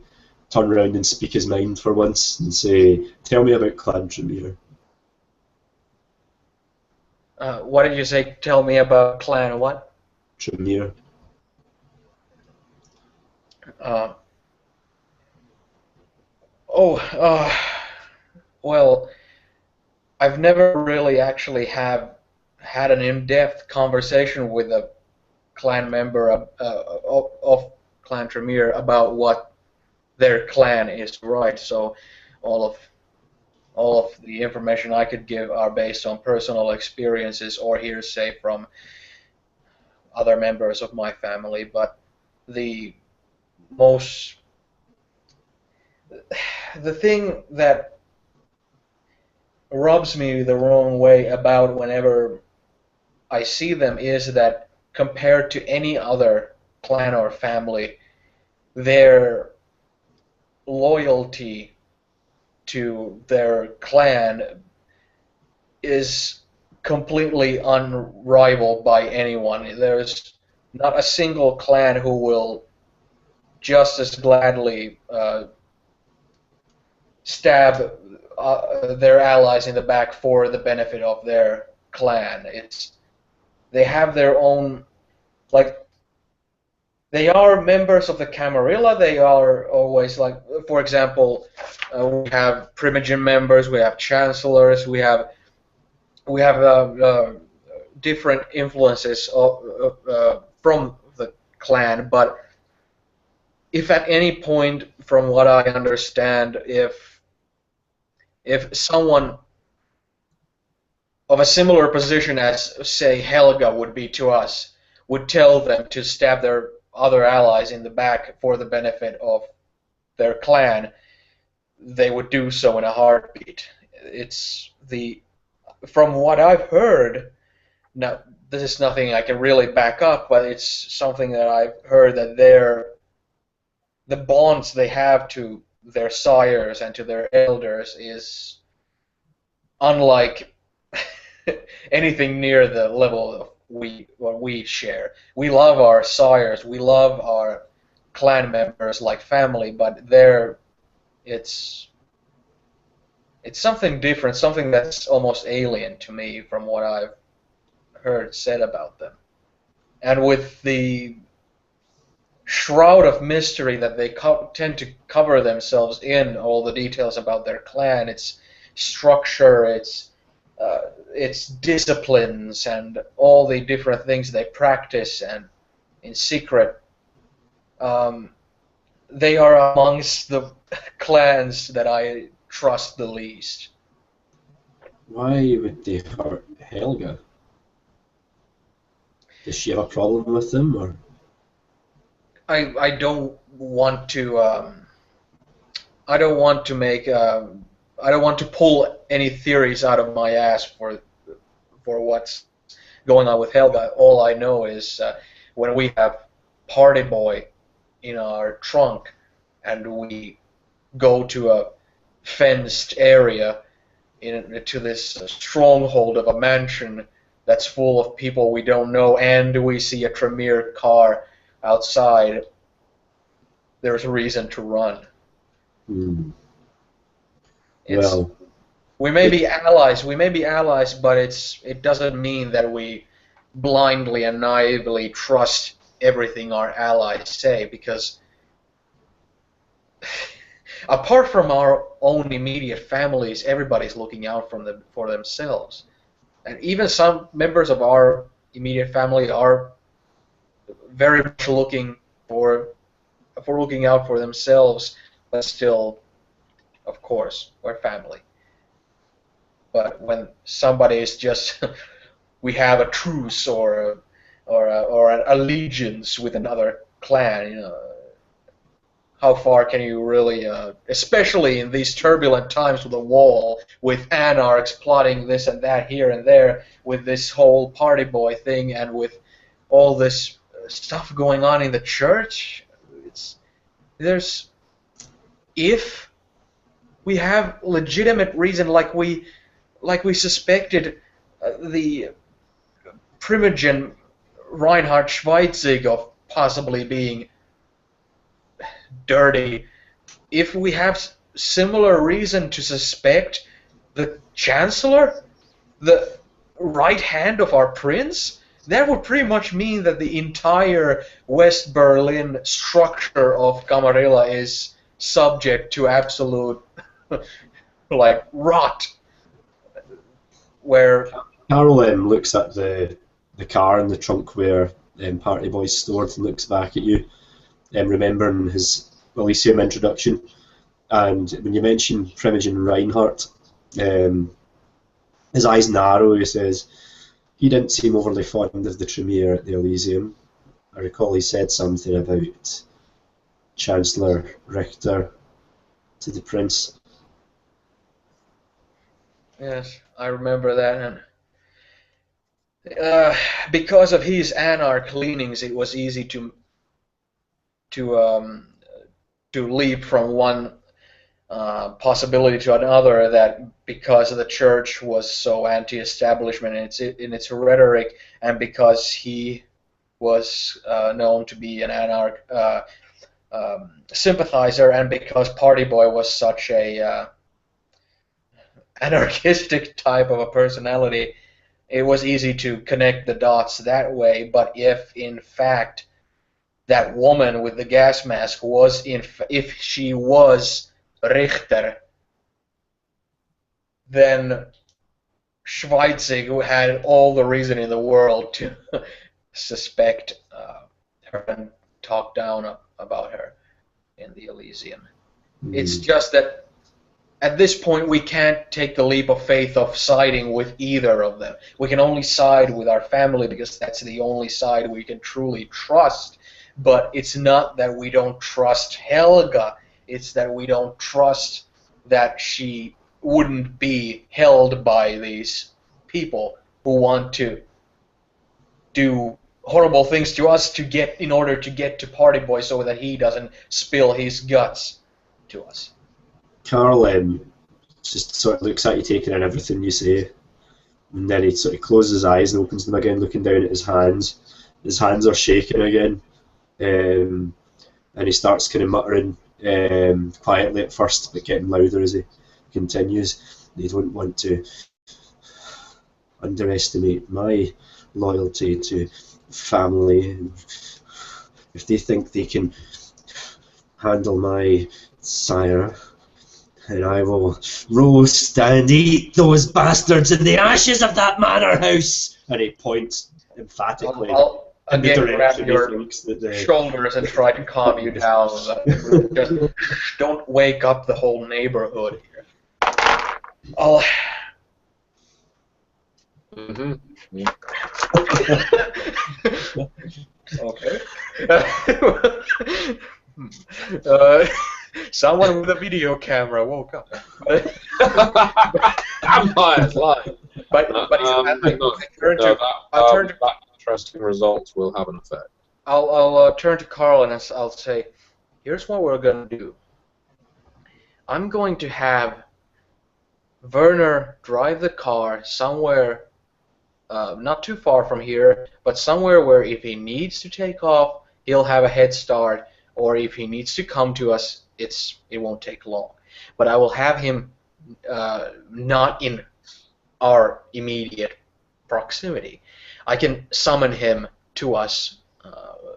turn around and speak his mind for once and say, "Tell me about Clan Tremere." What did you say? Tell me about Clan what? Tremere. Well, I've never really actually had an in-depth conversation with a clan member of Clan Tremere about what their clan is right. So all of the information I could give are based on personal experiences or hearsay from other members of my family. But the most the thing that rubs me the wrong way about whenever I see them is that compared to any other clan or family, their loyalty to their clan is completely unrivaled by anyone. There's not a single clan who will just as gladly stab their allies in the back for the benefit of their clan. They have their own, like, they are members of the Camarilla. They are always, like, for example, we have Primogen members, we have chancellors, we have different influences from the clan. But if at any point, from what I understand, if someone of a similar position as, say, Helga would be to us, would tell them to stab their other allies in the back for the benefit of their clan, they would do so in a heartbeat. From what I've heard, now this is nothing I can really back up, but it's something that I've heard, that the bonds they have to their sires and to their elders is unlike anything near the level of what we share. We love our sires, we love our clan members like family, but it's something different, something that's almost alien to me from what I've heard said about them. And with the shroud of mystery that they tend to cover themselves in, all the details about their clan, its structure, its disciplines, and all the different things they practice and in secret, they are amongst the clans that I trust the least. Why would they hurt Helga? Does she have a problem with them, or? I don't want to I don't want to make I don't want to pull any theories out of my ass for what's going on with Helga. All I know is when we have Party Boy in our trunk and we go to a fenced area to this stronghold of a mansion that's full of people we don't know, and we see a Tremere car outside, there's a reason to run. Well, we may be allies, but it doesn't mean that we blindly and naively trust everything our allies say, because apart from our own immediate families, everybody's looking out for themselves. And even some members of our immediate family are very much looking out for themselves, but still, of course, we're family. But when somebody is just, we have a truce or an allegiance with another clan, how far can you really, especially in these turbulent times with the wall, with anarchs plotting this and that here and there, with this whole Party Boy thing, and with all this stuff going on in the church, if we have legitimate reason, like we suspected the Primogen Reinhard Schweizig of possibly being dirty, if we have similar reason to suspect the Chancellor, the right hand of our prince, that would pretty much mean that the entire West Berlin structure of Camarilla is subject to absolute like rot. Where Carol looks at the car in the trunk where Party Boy's stored and looks back at you, remembering his Elysium introduction, and when you mention Primogen Reinhardt, his eyes narrow. He says he didn't seem overly fond of the Tremere at the Elysium. I recall he said something about Chancellor Richter to the Prince. Yes, I remember that. And because of his anarch leanings, it was easy to leap from one possibility to another. That because the church was so anti-establishment in its rhetoric, and because he was known to be an anarch sympathizer, and because Party Boy was such a anarchistic type of a personality, it was easy to connect the dots that way. But if in fact that woman with the gas mask was if she was Richter, then Schweizig had all the reason in the world to suspect her and talk down about her in the Elysium. It's just that at this point we can't take the leap of faith of siding with either of them. We can only side with our family because that's the only side we can truly trust. But it's not that we don't trust Helga, it's that we don't trust that she wouldn't be held by these people who want to do horrible things to us in order to get to Party Boy so that he doesn't spill his guts to us. Carl just sort of looks at you, taking in everything you say, and then he sort of closes his eyes and opens them again, looking down at his hands. His hands are shaking again, and he starts kind of muttering quietly at first, but getting louder as he continues. They don't want to underestimate my loyalty to family. If they think they can handle my sire, and I will roast and eat those bastards in the ashes of that manor house. And he points emphatically I'll in the again grab direction your he thinks that shoulders and try to calm you down. Just don't wake up the whole neighborhood here. I'll. Okay. Someone with a video camera woke up. Vampires lying. But that interesting results will have an effect. I'll turn to Carl and I'll say, here's what we're gonna do. I'm going to have Werner drive the car somewhere, not too far from here, but somewhere where if he needs to take off, he'll have a head start, or if he needs to come to us, it won't take long. But I will have him not in our immediate proximity. I can summon him to us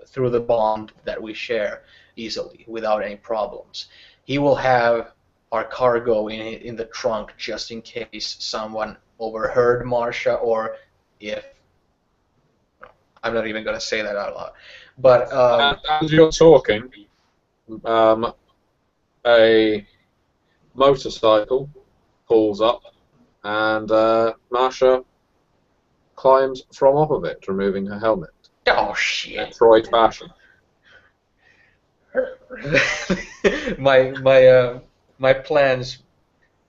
through the bond that we share easily, without any problems. He will have our cargo in the trunk just in case someone overheard Marcia, or if... I'm not even going to say that out loud. But as you're talking, a motorcycle pulls up, and Marcia climbs from off of it, removing her helmet. oh shit! Detroit fashion. my plans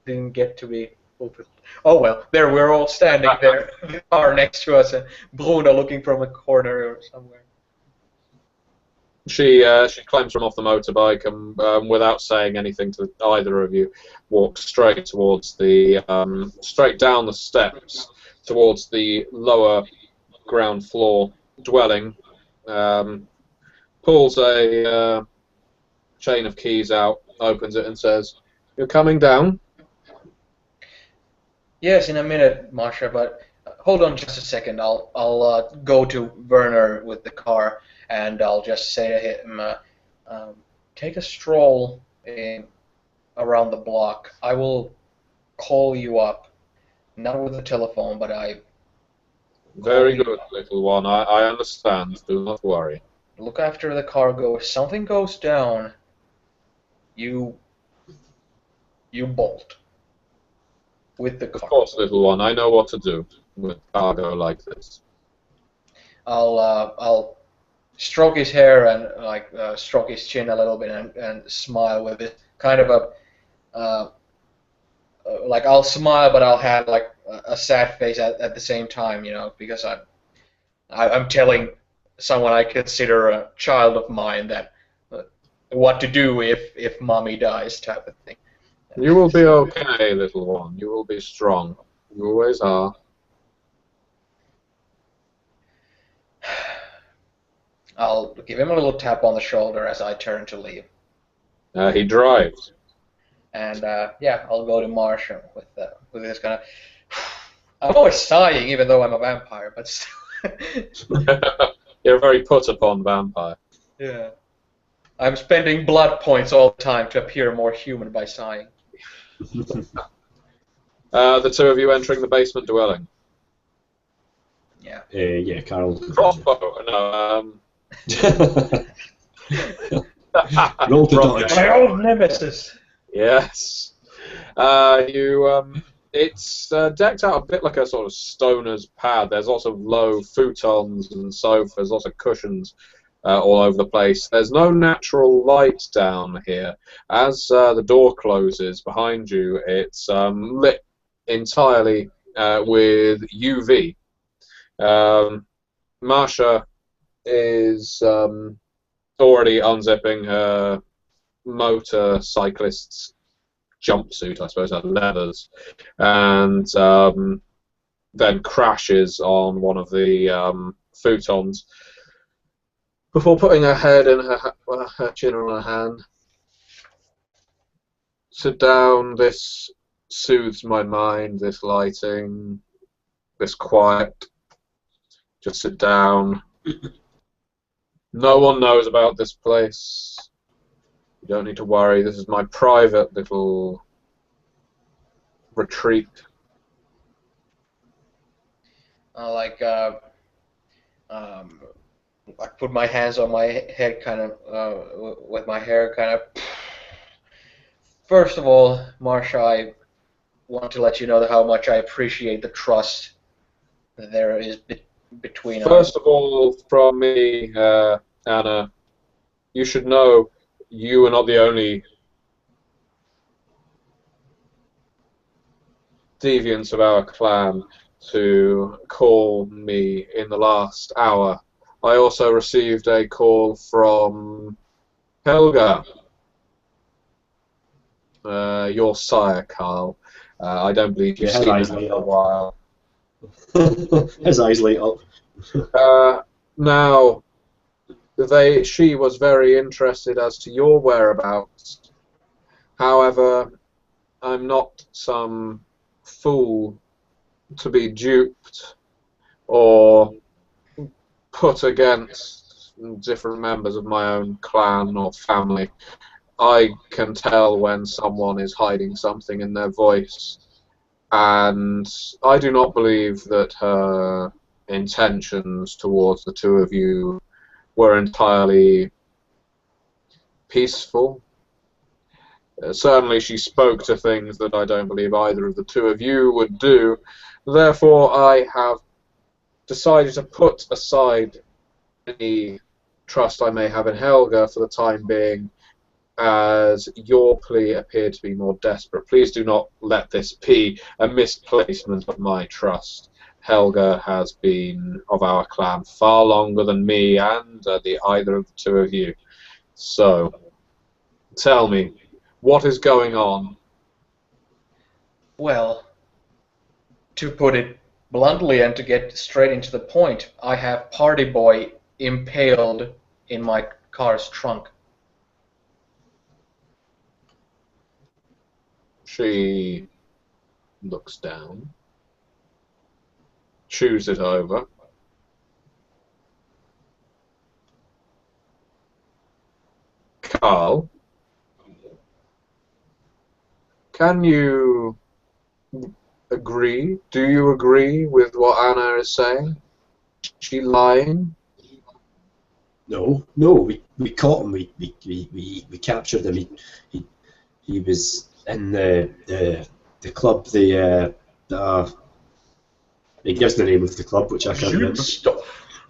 didn't get to be fulfilled. Oh well, there we're all standing there, the car next to us, and Bruno looking from a corner or somewhere. She climbs from off the motorbike and without saying anything to either of you, walks straight towards the straight down the steps towards the lower ground floor dwelling. Pulls a chain of keys out, opens it, and says, "You're coming down?" Yes, in a minute, Masha. But hold on just a second. I'll go to Werner with the car, and I'll just say to him, take a stroll around the block. I will call you up, not with the telephone, but I. Very good, little one. I understand. Do not worry. Look after the cargo. If something goes down, you bolt with the Of car. course, little one. I know what to do with cargo like this. I'll stroke his hair and like stroke his chin a little bit and smile with it. Kind of like I'll smile, but I'll have like a sad face at the same time, you know, because I'm telling someone I consider a child of mine that what to do if mommy dies, type of thing. You will be okay, little one. You will be strong. You always are. I'll give him a little tap on the shoulder as I turn to leave. He drives. And yeah, I'll go to Marsha with this kind of. I'm always sighing, even though I'm a vampire, but still. You're a very put-upon vampire. Yeah. I'm spending blood points all the time to appear more human by sighing. The two of you entering the basement dwelling. Yeah. Yeah, Carl. Crossbow. No. Roll to dodge. My old nemesis. Yes. It's decked out a bit like a sort of stoner's pad. There's also low futons and sofas, lots of cushions all over the place. There's no natural light down here. As the door closes behind you, it's lit entirely with UV. Marsha is already unzipping her motorcyclist's jumpsuit, I suppose, out of leathers, and then crashes on one of the futons before putting her head in her chin on her hand. Sit down. This soothes my mind. This lighting, this quiet. Just sit down. No one knows about this place. You don't need to worry. This is my private little retreat. I put my hands on my head, kind of with my hair, kind of. First of all, Marsha, I want to let you know how much I appreciate the trust that there is between us. First of all, from me, Anna, you should know you are not the only deviants of our clan to call me in the last hour. I also received a call from Helga, your sire, Carl. I don't believe you've seen him for a while. His eyes light up. Now, she was very interested as to your whereabouts. However, I'm not some fool to be duped or put against different members of my own clan or family. I can tell when someone is hiding something in their voice, and I do not believe that her intentions towards the two of you were entirely peaceful. Certainly she spoke to things that I don't believe either of the two of you would do. Therefore, I have decided to put aside any trust I may have in Helga for the time being, as your plea appeared to be more desperate. Please do not let this be a misplacement of my trust. Helga has been of our clan far longer than me and either of the two of you. So, tell me, what is going on? Well, to put it bluntly and to get straight into the point, I have Party Boy impaled in my car's trunk. She looks down, chews it over. Carl, can you agree? Do you agree with what Anna is saying? Is she lying? No, we caught him. We captured him. He was in the club. He gives the name of the club, which I can't remember.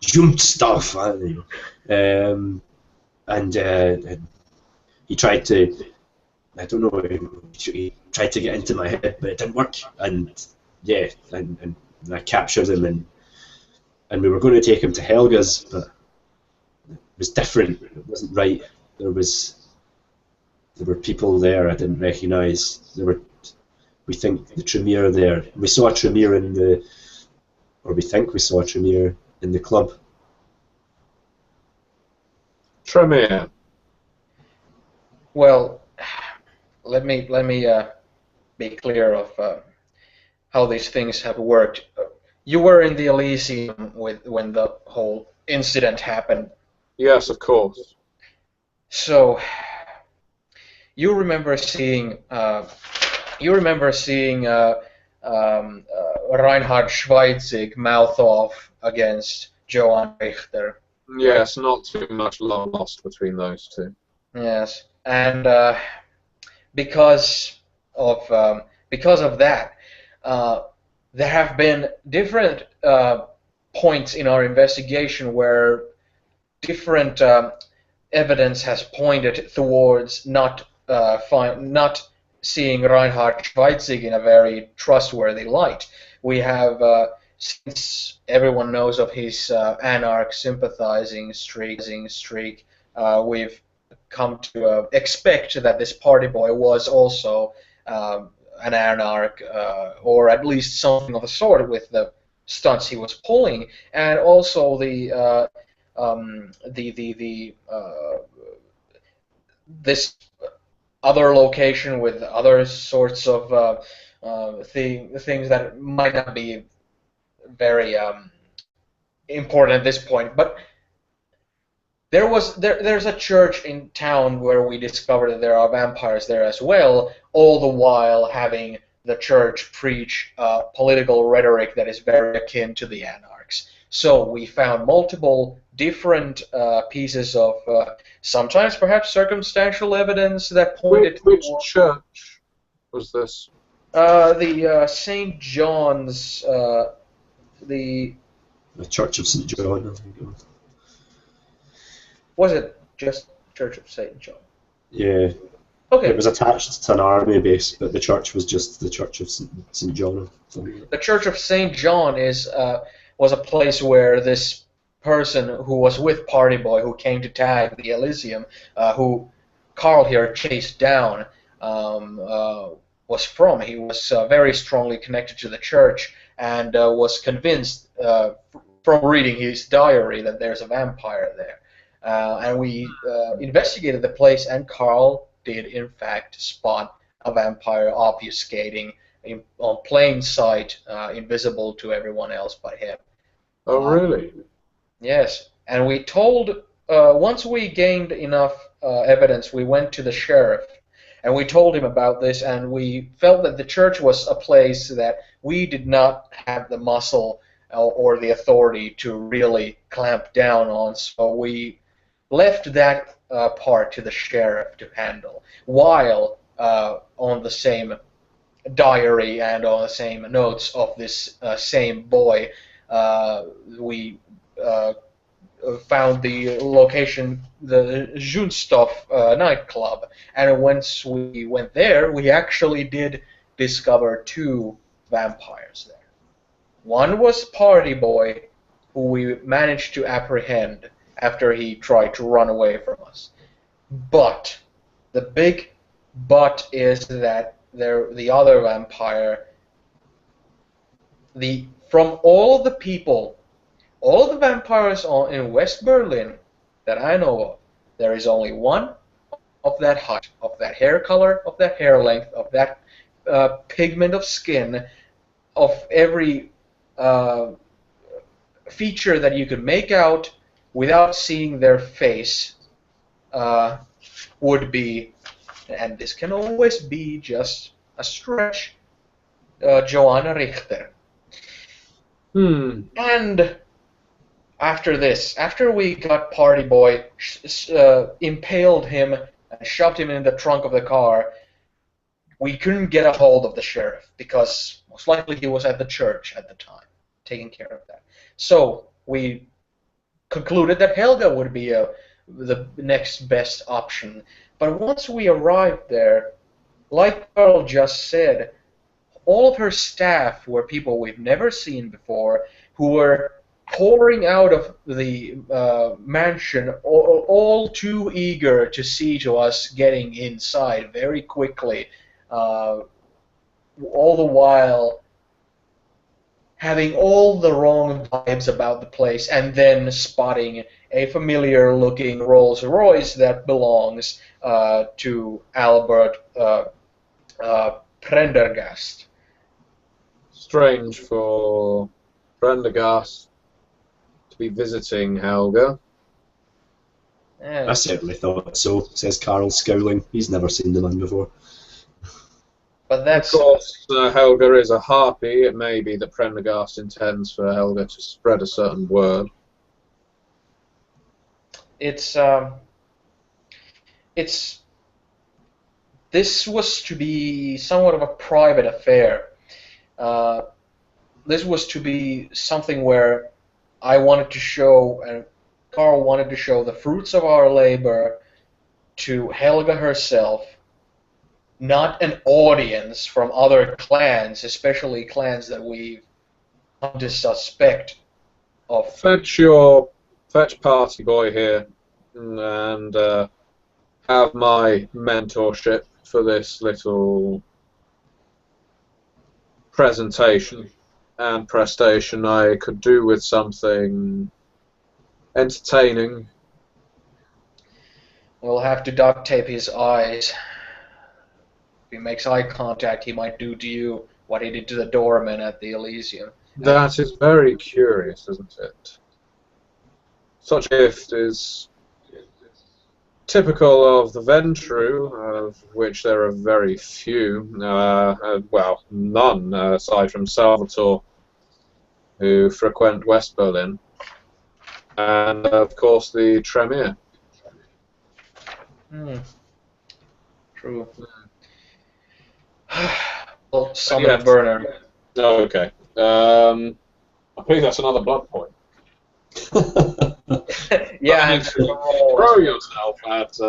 Jump and he tried to. I don't know. He tried to get into my head, but it didn't work. And yeah, and I captured him, and we were going to take him to Helga's, but it was different. It wasn't right. There were people there I didn't recognise. We think the Tremere there. We saw a Tremere we think we saw a Tremere in the club. Tremere. Well, let me be clear of how these things have worked. You were in the Elysium when the whole incident happened. Yes, of course. So you remember seeing Reinhard Schweizig mouth off against Johann Richter. Yes, not too much love lost between those two. Yes, and because of that, there have been different points in our investigation where different evidence has pointed towards not seeing Reinhard Schweizig in a very trustworthy light. We have, since everyone knows of his anarch sympathizing streak, we've come to expect that this party boy was also an anarch, or at least something of the sort with the stunts he was pulling, and also this other location with other sorts of things that might not be very important at this point, but there's a church in town where we discovered that there are vampires there as well, all the while having the church preach political rhetoric that is very akin to the anarchs. So we found multiple different pieces of sometimes perhaps circumstantial evidence that pointed Which church was this? The St. John's, the Church of St. John, I think it was. Was it just Church of St. John? Yeah. Okay. It was attached to an army base, but the church was just the Church of St. John. The Church of St. John was a place where this person who was with Party Boy, who came to tag the Elysium, who Carl here chased down, was from. He was very strongly connected to the church and was convinced from reading his diary that there's a vampire there. And we investigated the place, and Carl did in fact spot a vampire obfuscating on plain sight, invisible to everyone else but him. Oh, really? Yes, and we told, once we gained enough evidence, we went to the sheriff, and we told him about this, and we felt that the church was a place that we did not have the muscle or the authority to really clamp down on, so we left that part to the sheriff to handle, while on the same diary and on the same notes of this same boy, we found the location, the Junstoff nightclub, and once we went there, we actually did discover two vampires there. One was Party Boy, who we managed to apprehend after he tried to run away from us. But the big but is that the other vampire, from all the people, all the vampires in West Berlin that I know of, there is only one of that height, of that hair color, of that hair length, of that pigment of skin, of every feature that you could make out without seeing their face, would be, and this can always be just a stretch, Johann Richter. And after this, after we got Party Boy, impaled him and shoved him in the trunk of the car, we couldn't get a hold of the sheriff because most likely he was at the church at the time, taking care of that. So we concluded that Helga would be the next best option. But once we arrived there, like Carl just said, all of her staff were people we've never seen before who were pouring out of the mansion, all too eager to see to us getting inside very quickly, all the while having all the wrong vibes about the place, and then spotting a familiar-looking Rolls-Royce that belongs to Albert Prendergast. Strange for Prendergast to be visiting Helga. I certainly thought so, says Carl, scowling. He's never seen the man before. But that's... Of course, Helga is a harpy. It may be that Prendergast intends for Helga to spread a certain word. It's this was to be somewhat of a private affair. This was to be something where I wanted to show, and Carl wanted to show the fruits of our labor to Helga herself, not an audience from other clans, especially clans that we've come to suspect of. Fetch Party Boy here, and have my mentorship for this little presentation and prestation. I could do with something entertaining. We'll have to duct tape his eyes. If he makes eye contact, he might do to you what he did to the doorman at the Elysium. That is very curious, isn't it? Such a gift is typical of the Ventru, of which there are very few, well, none, aside from Salvatore, who frequent West Berlin, and of course the Tremere. True. Well, summon a burner. Oh, okay. I think that's another blood point. Yeah, throw yourself at.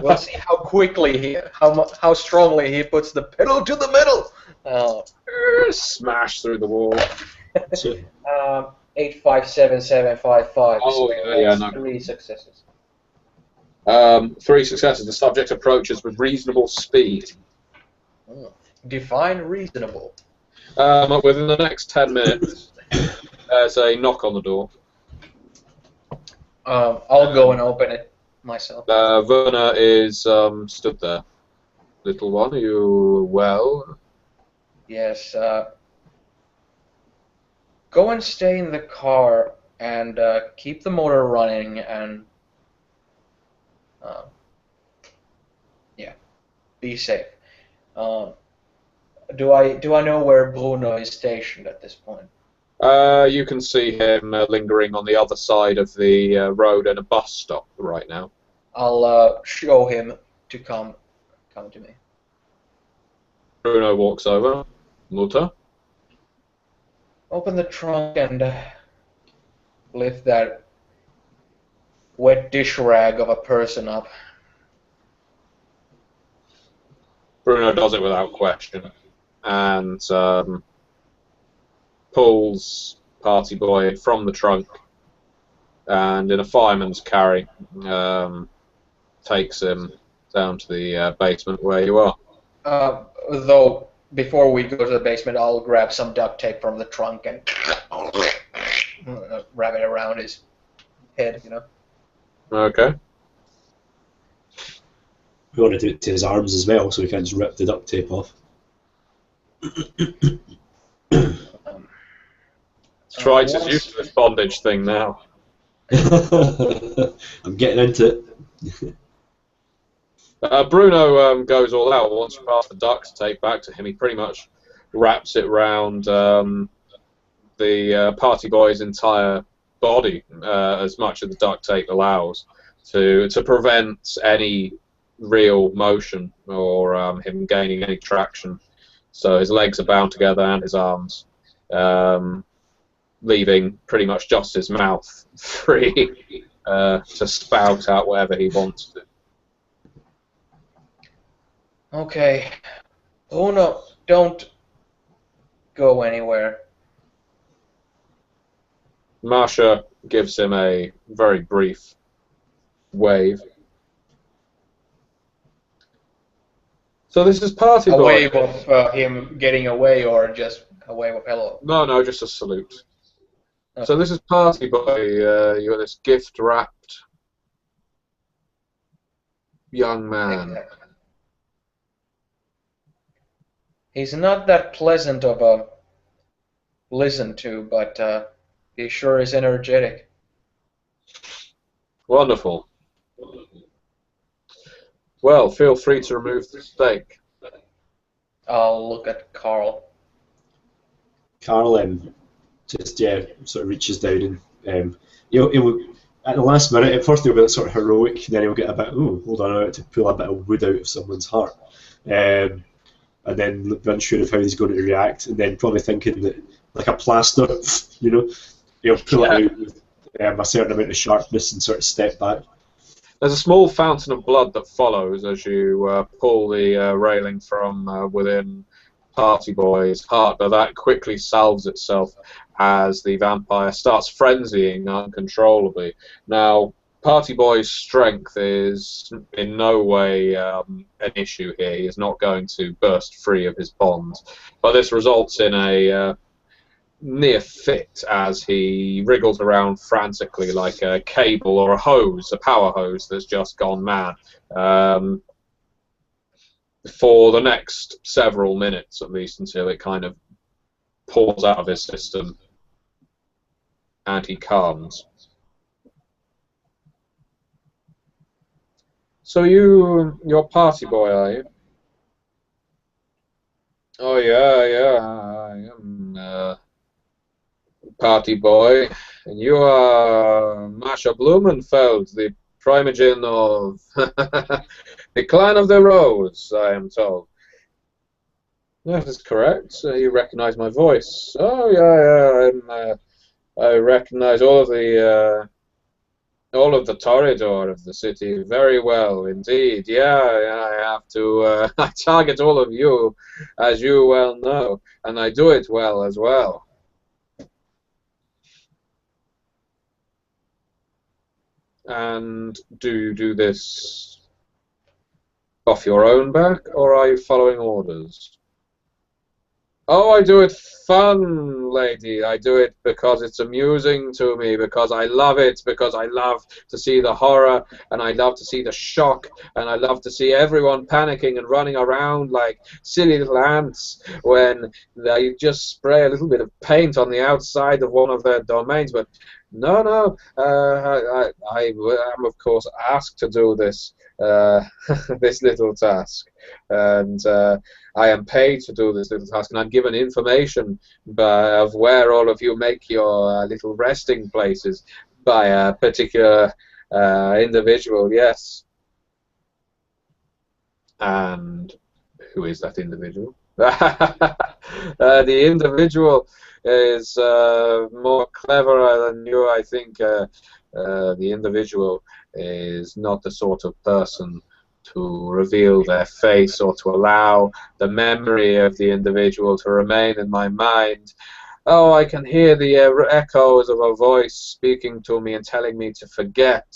We'll see how quickly how strongly he puts the pedal to the metal. Smash through the wall. 857755. Oh yeah, no. 3 successes. 3 successes. The subject approaches with reasonable speed. Define reasonable. Within the next 10 minutes, there's a knock on the door. I'll go and open it myself. Werner is stood there. Little one, are you well? Yes. Go and stay in the car and keep the motor running and yeah, be safe. Do I know where Bruno is stationed at this point? You can see him lingering on the other side of the road at a bus stop right now. I'll show him to come to me. Bruno walks over. Mutter. Open the trunk and lift that wet dish rag of a person up. Bruno does it without question, and pulls Party Boy from the trunk, and in a fireman's carry, takes him down to the basement where you are. Though, before we go to the basement, I'll grab some duct tape from the trunk and wrap it around his head, you know. Okay. We want to do it to his arms as well, so we can't just rip the duct tape off. Strides is used to this bondage thing now. I'm getting into it. Bruno goes all out. Once you pass the duct tape back to him, he pretty much wraps it round the Party Boy's entire body as much as the duct tape allows to prevent any real motion or him gaining any traction. So his legs are bound together and his arms, leaving pretty much just his mouth free to spout out whatever he wants to. Okay. Oh no, don't go anywhere. Marsha gives him a very brief wave. So this is Party A Boy. wave of him getting away, or just a wave of hello? No, just a salute. Oh. So this is Party Boy. You're this gift-wrapped young man. He's not that pleasant of a listen to, but he sure is energetic. Wonderful. Well, feel free to remove the stake. I'll look at Carl. Carl just sort of reaches down and he'll at the last minute. At first he'll be sort of heroic, then he'll get a bit hold on, I have to pull a bit of wood out of someone's heart, and then unsure of how he's going to react, and then probably thinking that like a plaster, he'll pull it out with a certain amount of sharpness and sort of step back. There's a small fountain of blood that follows as you pull the railing from within Party Boy's heart, but that quickly salves itself as the vampire starts frenzying uncontrollably. Now, Party Boy's strength is in no way an issue here. He is not going to burst free of his bonds, but this results in a near fit as he wriggles around frantically like a cable or a hose, a power hose that's just gone mad, for the next several minutes at least, until it kind of pours out of his system and he calms. So you're Party Boy, are you? Oh yeah, I am Party Boy, and you are Masha Blumenfeld, the primogen of the Clan of the Rose, I am told. That is correct. So you recognize my voice. Oh yeah, I recognize all of the Toreador of the city very well indeed. Yeah, I have to. I target all of you, as you well know, and I do it well as well. And do you do this off your own back, or are you following orders? Oh, I do it fun, lady. I do it because it's amusing to me, because I love it, because I love to see the horror, and I love to see the shock, and I love to see everyone panicking and running around like silly little ants when they just spray a little bit of paint on the outside of one of their domains. But no, I am of course asked to do this this little task, and I am paid to do this little task, and I'm given information of where all of you make your little resting places by a particular individual. Yes. And who is that individual? The individual is more cleverer than you, I think. The individual is not the sort of person to reveal their face or to allow the memory of the individual to remain in my mind. Oh, I can hear the echoes of a voice speaking to me and telling me to forget.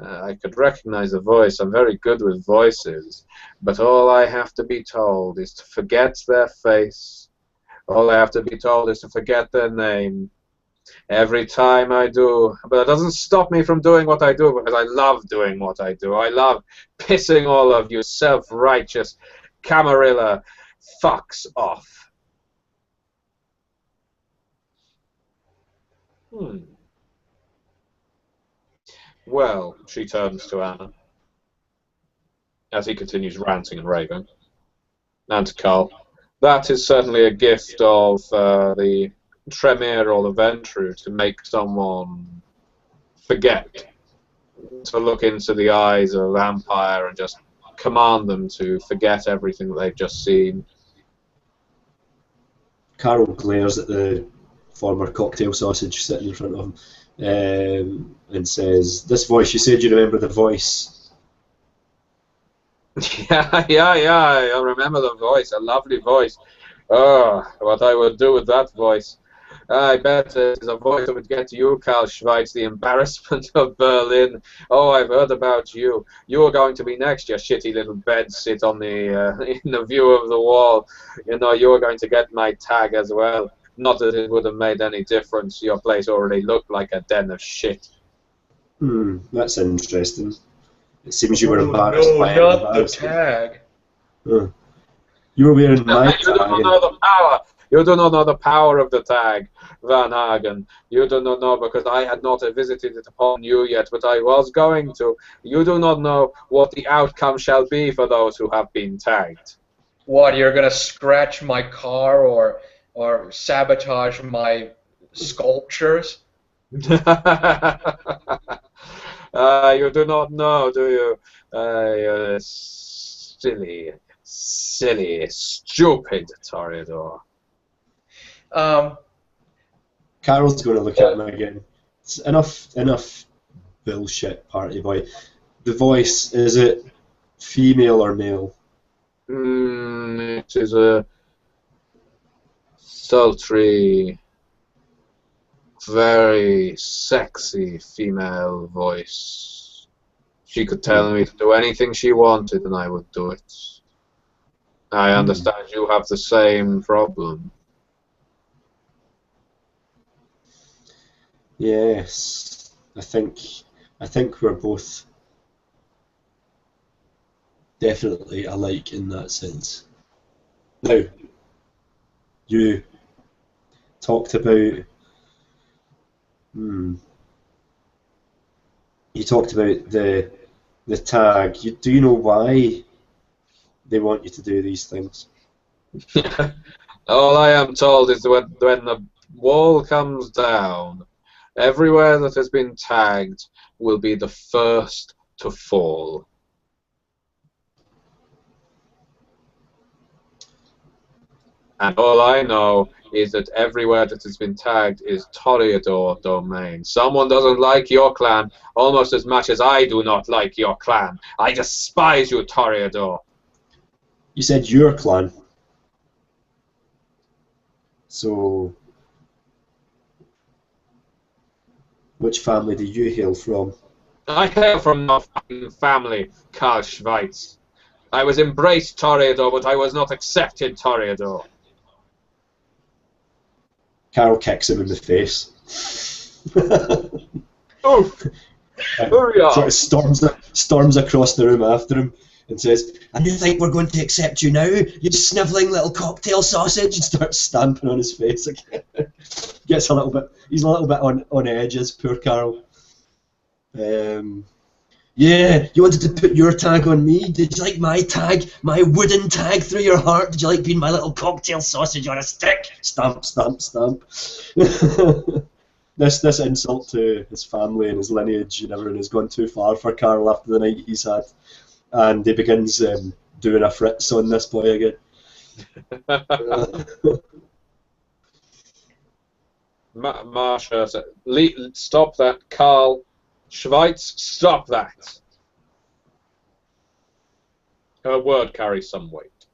I could recognize the voice. I'm very good with voices. But all I have to be told is to forget their face. All I have to be told is to forget their name. Every time I do. But it doesn't stop me from doing what I do, because I love doing what I do. I love pissing all of you self-righteous Camarilla fucks off. Well, she turns to Anna as he continues ranting and raving. And to Carl. That is certainly a gift of the Tremere or the Ventru to make someone forget, to look into the eyes of Empire and just command them to forget everything that they've just seen. Carol glares at the former cocktail sausage sitting in front of him and says, "This voice, you said you remember the voice." Yeah, I remember the voice, a lovely voice. Oh, what I would do with that voice. I bet it is a voice that would get you, Karl Schweitz, the embarrassment of Berlin. Oh, I've heard about you. You are going to be next, your shitty little bed sit on the in the view of the wall. You know, you are going to get my tag as well. Not that it would have made any difference. Your place already looked like a den of shit. That's interesting. It seems you were embarrassed No, by not the tag. You were wearing my You do tag. not know the power. You do not know the power of the tag, Van Hagen. You do not know because I had not visited it upon you yet, but I was going to. You do not know what the outcome shall be for those who have been tagged. What, you're gonna scratch my car or sabotage my sculptures? You do not know, do you? You silly, stupid Toreador. Carol's going to look at him again. It's enough bullshit, party boy. The voice, is it female or male? It is a sultry, very sexy female voice. She could tell me to do anything she wanted and I would do it. I understand you have the same problem. Yes, I think we're both definitely alike in that sense. Now, you talked about the tag. Do you know why they want you to do these things? All I am told is that when the wall comes down, everywhere that has been tagged will be the first to fall. And all I know is that everywhere that has been tagged is Toreador domain. Someone doesn't like your clan almost as much as I do not like your clan. I despise you, Toreador. You said your clan. So, which family do you hail from? I hail from no fucking family, Karl Schweitz. I was embraced Toreador, but I was not accepted Toreador. Carol kicks him in the face. Oof! Hurry up! Sort of storms across the room after him and says, "And you think we're going to accept you now, you snivelling little cocktail sausage?" And starts stamping on his face again. He's a little bit on edges, poor Carol. Yeah, you wanted to put your tag on me? Did you like my tag, my wooden tag through your heart? Did you like being my little cocktail sausage on a stick? Stamp, stamp, stamp. This insult to his family and his lineage and everything has gone too far for Carl after the night he's had, and he begins doing a fritz on this boy again. Marsha said, "Stop that, Karl Schweitz, stop that." Her word carries some weight.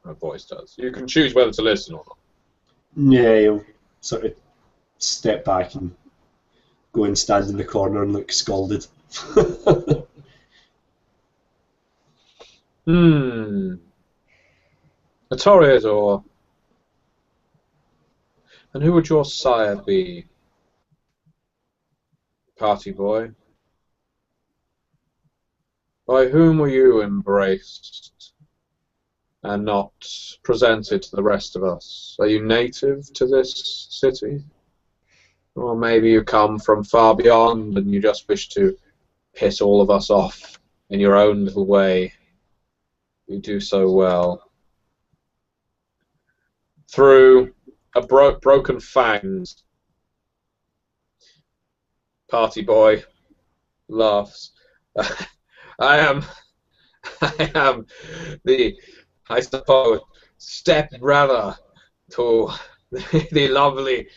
Her voice does. You can choose whether to listen or not. Yeah, he'll sort of step back and go and stand in the corner and look scalded. A Toreador. And who would your sire be, party boy? By whom were you embraced and not presented to the rest of us? Are you native to this city? Or maybe you come from far beyond and you just wish to piss all of us off in your own little way. You do so well. Through broken fangs. Party boy laughs. I am, I am I suppose, step brother to the lovely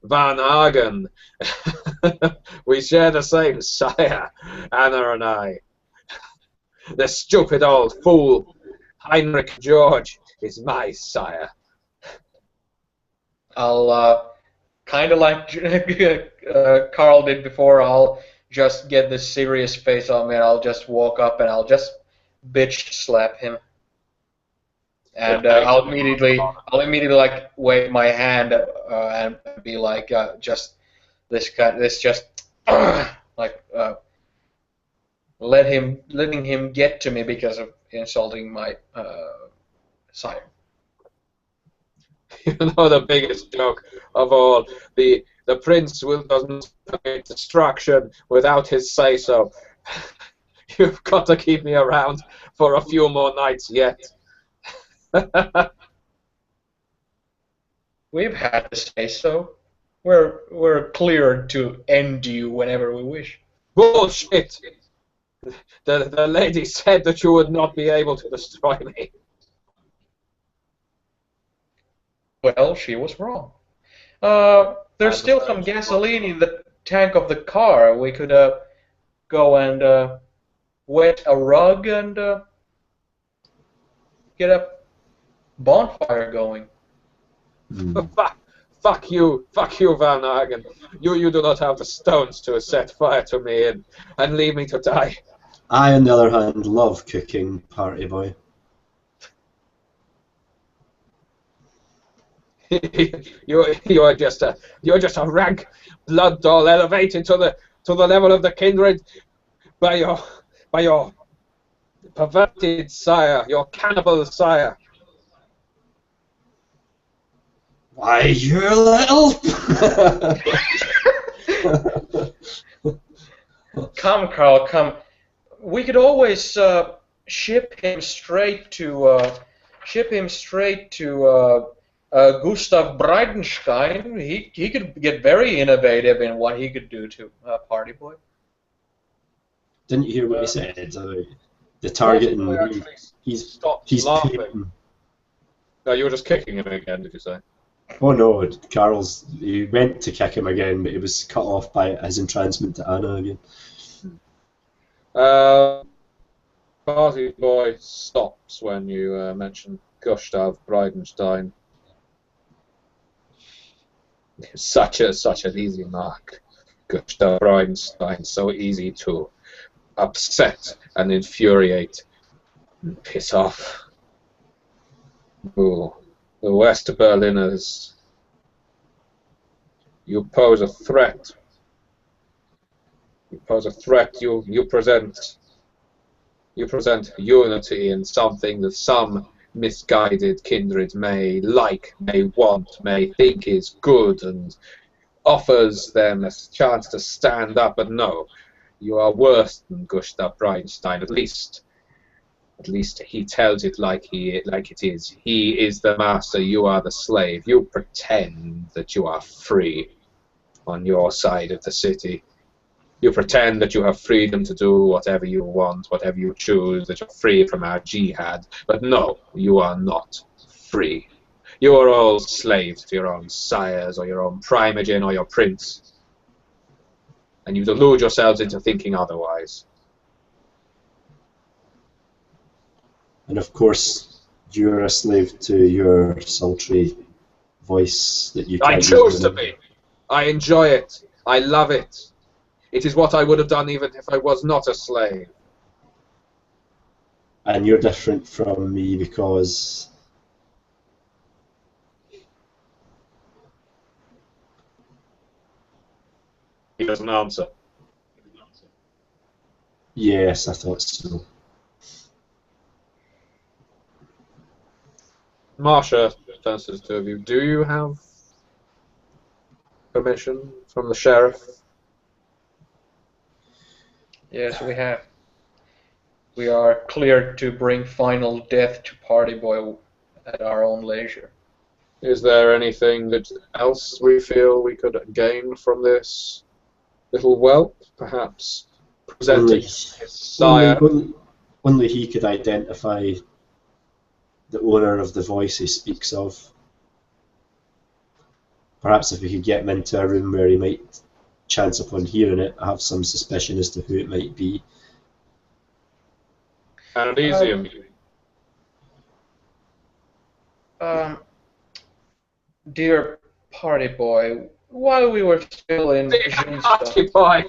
Van Hagen. We share the same sire, Anna and I. The stupid old fool, Heinrich George, is my sire. I'll kind of like Carl did before. I'll just get this serious face on me, and I'll just walk up and I'll just bitch slap him. And I'll immediately like wave my hand and be like, just this just like letting him get to me because of insulting my sire. You know the biggest joke of all, the prince doesn't permit destruction without his say-so. You've got to keep me around for a few more nights yet. We've had to say so. We're cleared to end you whenever we wish. Bullshit! The lady said that you would not be able to destroy me. Well, she was wrong. There's still some gasoline in the tank of the car. We could go and wet a rug and get a bonfire going. Fuck you, Van Hagen. You do not have the stones to set fire to me and leave me to die. I, on the other hand, love cooking, party boy. you're just a rank blood doll elevated to the level of the kindred by your perverted sire, your cannibal sire. Why, you little... Come, Carl, come. We could always ship him straight to Gustav Breidenstein. He could get very innovative in what he could do to Party Boy. Didn't you hear what he said about the target? And he's laughing. No, you were just kicking him again, did you say? Oh no, he went to kick him again, but he was cut off by his entrancement to Anna again. Party boy stops when you mention Gustav Breidenstein. Such an easy mark. Gustav Breidenstein, so easy to upset and infuriate and piss off. Ooh. The West Berliners, you pose a threat. You pose a threat. You present unity in something that some misguided kindred may like, may want, may think is good, and offers them a chance to stand up. But no, you are worse than Gustav Breidenstein. At least he tells it like it is. He is the master, you are the slave. You pretend that you are free on your side of the city. You pretend that you have freedom to do whatever you want, whatever you choose, that you're free from our jihad. But no, you are not free. You are all slaves to your own sires, or your own primogen, or your prince. And you delude yourselves into thinking otherwise. And of course, you're a slave to your sultry voice that you can't I choose to be. I enjoy it. I love it. It is what I would have done even if I was not a slave. And you're different from me because... He doesn't answer. Yes, I thought so. Marsha turns to the two of you. Do you have permission from the sheriff? Yes, we have. We are cleared to bring final death to Party Boy at our own leisure. Is there anything else we feel we could gain from this little whelp? Perhaps presenting Only, his only, sire. only he could identify the owner of the voice he speaks of. Perhaps if we could get him into a room where he might chance upon hearing it, I have some suspicion as to who it might be. Elysium. Dear party boy, while we were still in Party boy.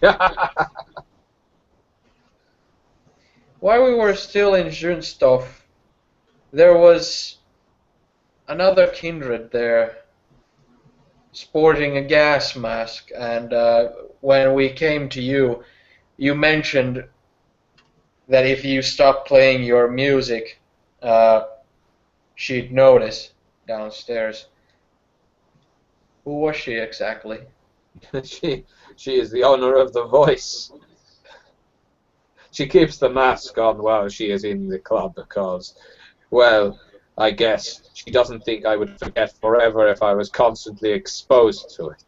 while we were still in Junstoff, there was another kindred there, sporting a gas mask, and when we came to you, you mentioned that if you stopped playing your music, she'd notice downstairs. Who was she exactly? she is the owner of the voice. She keeps the mask on while she is in the club because, well, I guess she doesn't think I would forget forever if I was constantly exposed to it.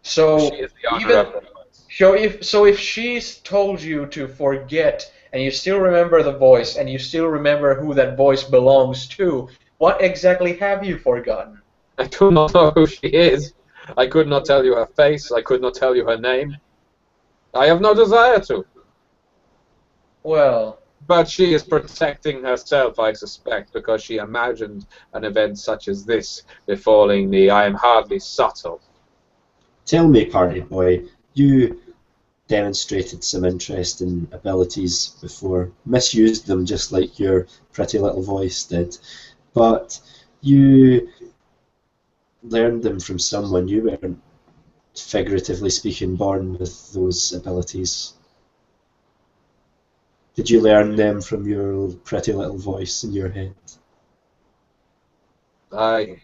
So She is the owner of the voice. so if she's told you to forget and you still remember the voice and you still remember who that voice belongs to, what exactly have you forgotten? I do not know who she is. I could not tell you her face. I could not tell you her name. I have no desire to. Well, But she is protecting herself, I suspect, because she imagined an event such as this befalling me. I am hardly subtle. Tell me, party boy, you demonstrated some interest in abilities before, misused them just like your pretty little voice did, but you learned them from someone. You weren't, figuratively speaking, born with those abilities. Did you learn them from your pretty little voice in your head? I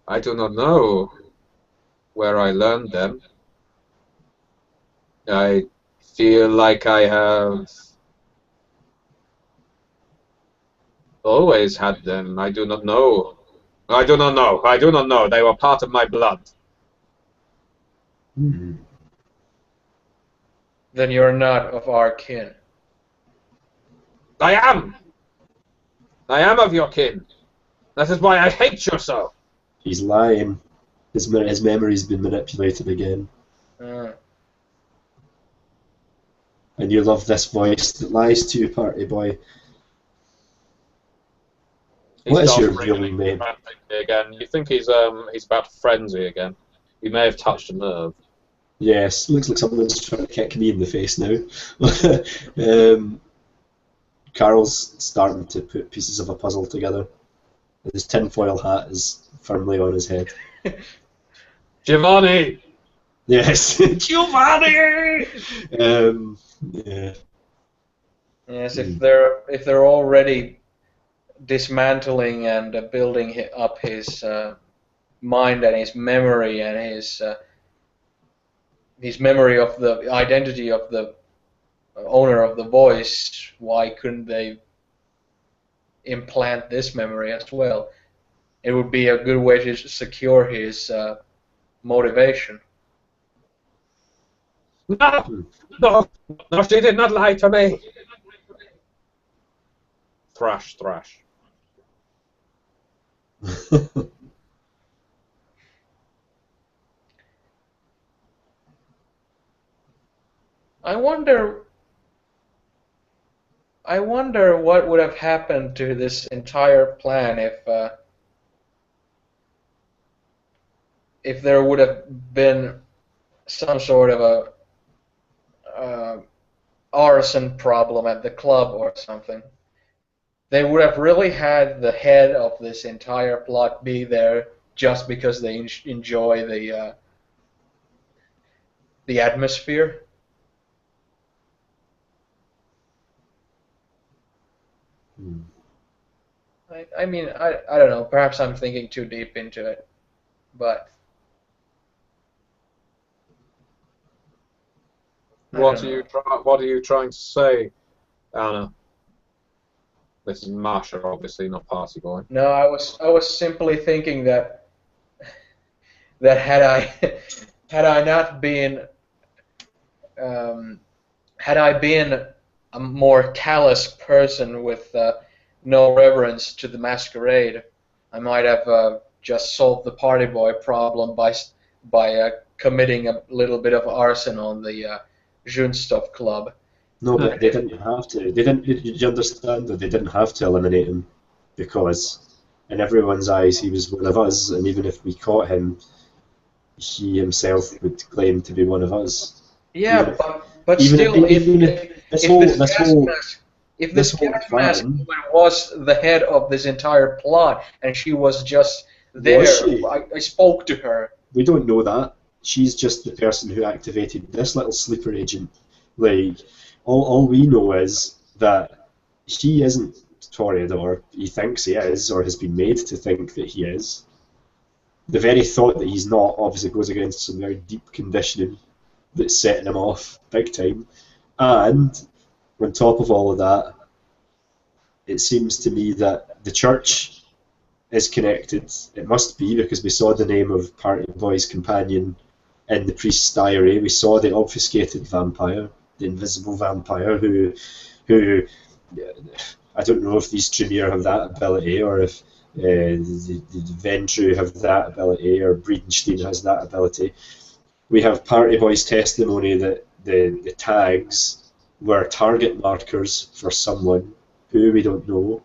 I do not know where I learned them. I feel like I have always had them. I do not know. I do not know. I do not know. They were part of my blood. Hmm. then you're not of our kin. I am. I am of your kin. That is why I hate you so. He's lying. His memory's been manipulated again. Uh, And you love this voice that lies to you, party boy. He What is starts your real wriggling name? frantically again. You think he's about to frenzy again. He may have touched a nerve. Yes, looks like someone's trying to kick me in the face now. Carl's starting to put pieces of a puzzle together. His tinfoil hat is firmly on his head. Giovanni! Yes, Giovanni. Yeah. yes, if they're already dismantling and building up his mind and his memory and his memory of the identity of the owner of the voice, why couldn't they implant this memory as well? It would be a good way to secure his motivation. No! No! No, she did not lie to me! Thrash, thrash. I wonder what would have happened to this entire plan if there would have been some sort of a arson problem at the club or something. They would have really had the head of this entire plot be there just because they enjoy the atmosphere. Hmm. I mean, I don't know. Perhaps I'm thinking too deep into it, but I What don't are know. you trying to say, Anna? This is Marsha, obviously, not Party Boy. No, I was simply thinking that had I had I not been had I been a more callous person with no reverence to the masquerade, I might have just solved the party boy problem by committing a little bit of arson on the Junstov club. No, but they didn't have to. They didn't. Did you understand that they didn't have to eliminate him because, in everyone's eyes, he was one of us, and even if we caught him, he himself would claim to be one of us. Yeah, but still, if this gas mask woman was the head of this entire plot, and she was just there, I spoke to her. We don't know that. She's just the person who activated this little sleeper agent. Like, all we know is that he isn't Toreador. He thinks he is, or has been made to think that he is. The very thought that he's not obviously goes against some very deep conditioning that's setting him off big time. And on top of all of that, it seems to me that the church is connected. It must be, because we saw the name of Party Boy's companion in the priest's diary. We saw the obfuscated vampire, the invisible vampire, who I don't know if these Tremere have that ability, or if the Ventru have that ability, or Breedenstein has that ability. We have Party Boy's testimony that the tags were target markers for someone who we don't know.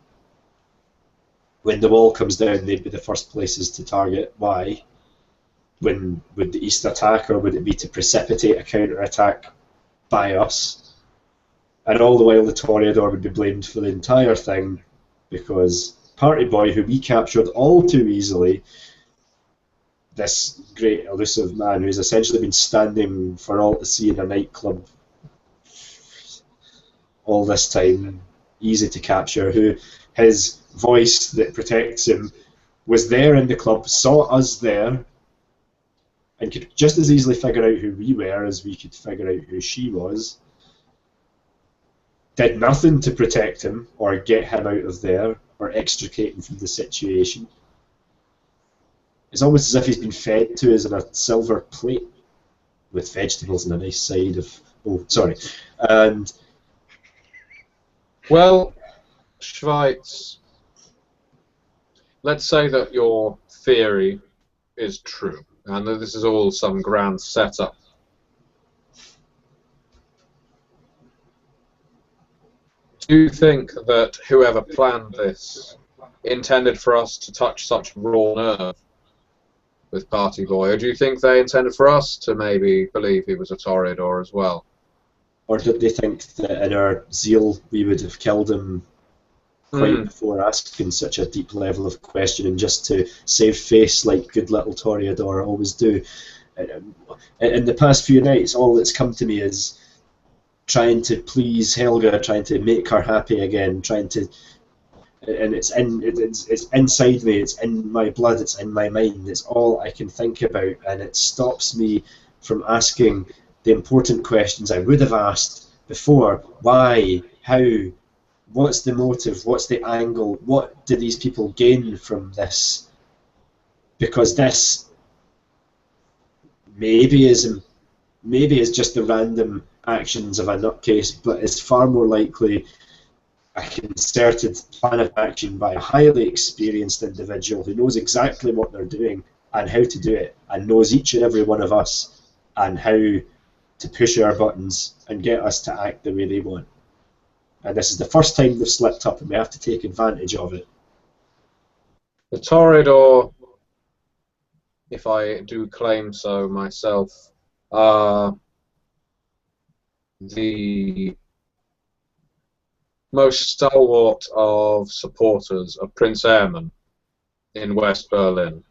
When the wall comes down, they'd be the first places to target. Why? When would the East attack, or would it be to precipitate a counter-attack by us? And all the while the Toreador would be blamed for the entire thing, because Party Boy, who we captured all too easily, this great elusive man who's essentially been standing for all to see in a nightclub all this time, easy to capture, who his voice that protects him was there in the club, saw us there, and could just as easily figure out who we were as we could figure out who she was, did nothing to protect him or get him out of there or extricate him from the situation. It's almost as if he's been fed to us in a silver plate with vegetables and a nice side of... Oh, sorry. And... Well, Schweitz, let's say that your theory is true, and that this is all some grand setup. Do you think that whoever planned this intended for us to touch such raw nerve with Party Boy, or do you think they intended for us to maybe believe he was a Toreador as well? Or did they think that in our zeal we would have killed him quite before asking such a deep level of questioning, just to save face like good little Toreador always do? In the past few nights, all that's come to me is trying to please Helga, trying to make her happy again, trying to... And it's inside me, it's in my blood, it's in my mind, it's all I can think about, and it stops me from asking the important questions I would have asked before. Why? How? What's the motive? What's the angle? What do these people gain from this? Because this maybe is just the random actions of a nutcase, but is far more likely a concerted plan of action by a highly experienced individual who knows exactly what they're doing and how to do it, and knows each and every one of us and how to push our buttons and get us to act the way they want. And this is the first time they've slipped up, and we have to take advantage of it. The Toreador, if I do claim so myself, are the most stalwart of supporters of Prince Ehrman in West Berlin.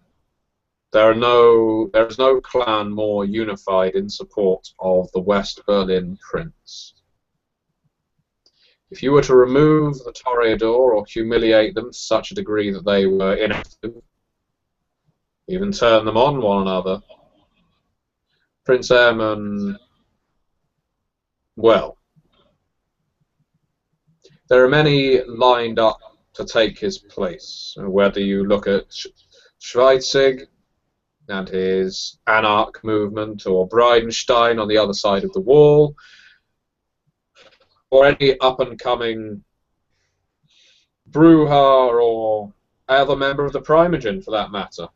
There is no clan more unified in support of the West Berlin Prince. If you were to remove the Toreador or humiliate them to such a degree that they were inactive, even turn them on one another, Prince Ehrman, well, There are many lined up to take his place, whether you look at Schweizig and his anarch movement, or Bridenstine on the other side of the wall, or any up-and-coming Bruja or other member of the Primogen, for that matter,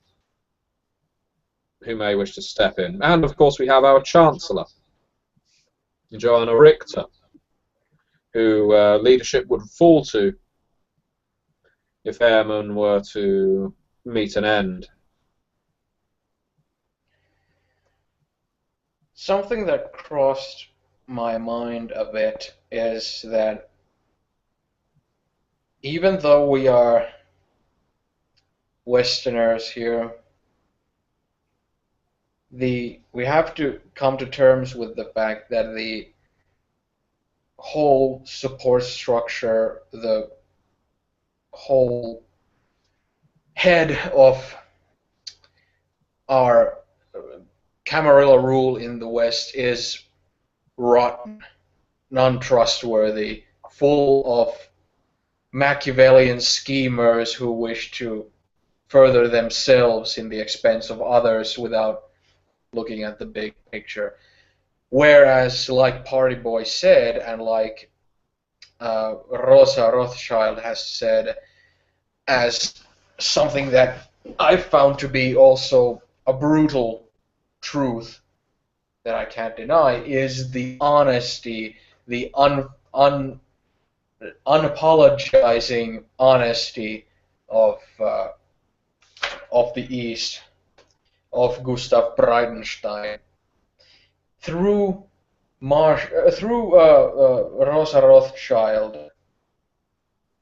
who may wish to step in. And, of course, we have our Chancellor, Joanna Richter, who leadership would fall to if Airman were to meet an end. Something that crossed my mind a bit is that even though we are Westerners here, we have to come to terms with the fact that the whole support structure, the whole head of our Camarilla rule in the West is rotten, non-trustworthy, full of Machiavellian schemers who wish to further themselves in the expense of others without looking at the big picture. Whereas, like Party Boy said, and like Rosa Rothschild has said, as something that I found to be also a brutal truth that I can't deny, is the honesty, the unapologizing honesty of the East, of Gustav Bridenstine. Through Rosa Rothschild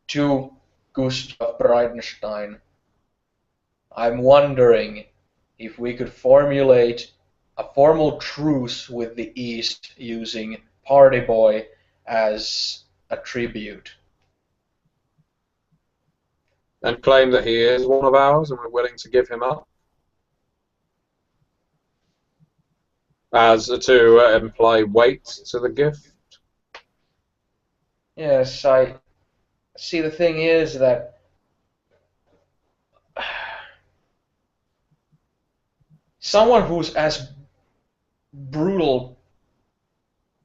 to Gustav Bridenstine, I'm wondering if we could formulate a formal truce with the East using Party Boy as a tribute. And claim that he is one of ours and we're willing to give him up? As to imply weight to the gift? Yes, I see. The thing is that someone who's as brutal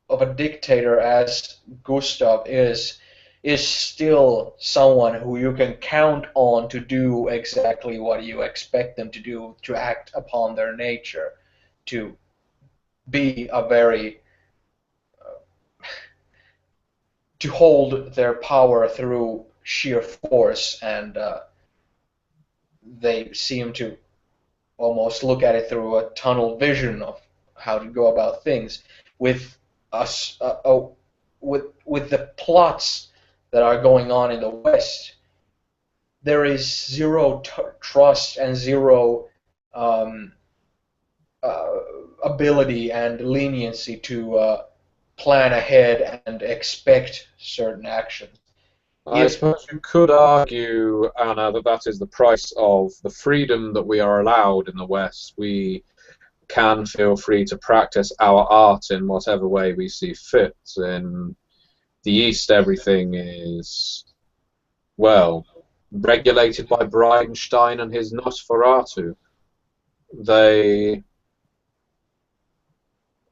of a dictator as Gustav is still someone who you can count on to do exactly what you expect them to do, to act upon their nature, to be a very to hold their power through sheer force, and they seem to almost look at it through a tunnel vision of how to go about things. With us, with the plots that are going on in the West, there is zero trust and zero ability and leniency to plan ahead and expect certain actions. I suppose you could argue, Anna, that that is the price of the freedom that we are allowed in the West. We can feel free to practice our art in whatever way we see fit. In the East, everything is, well, regulated by Bridenstine and his Nosferatu. They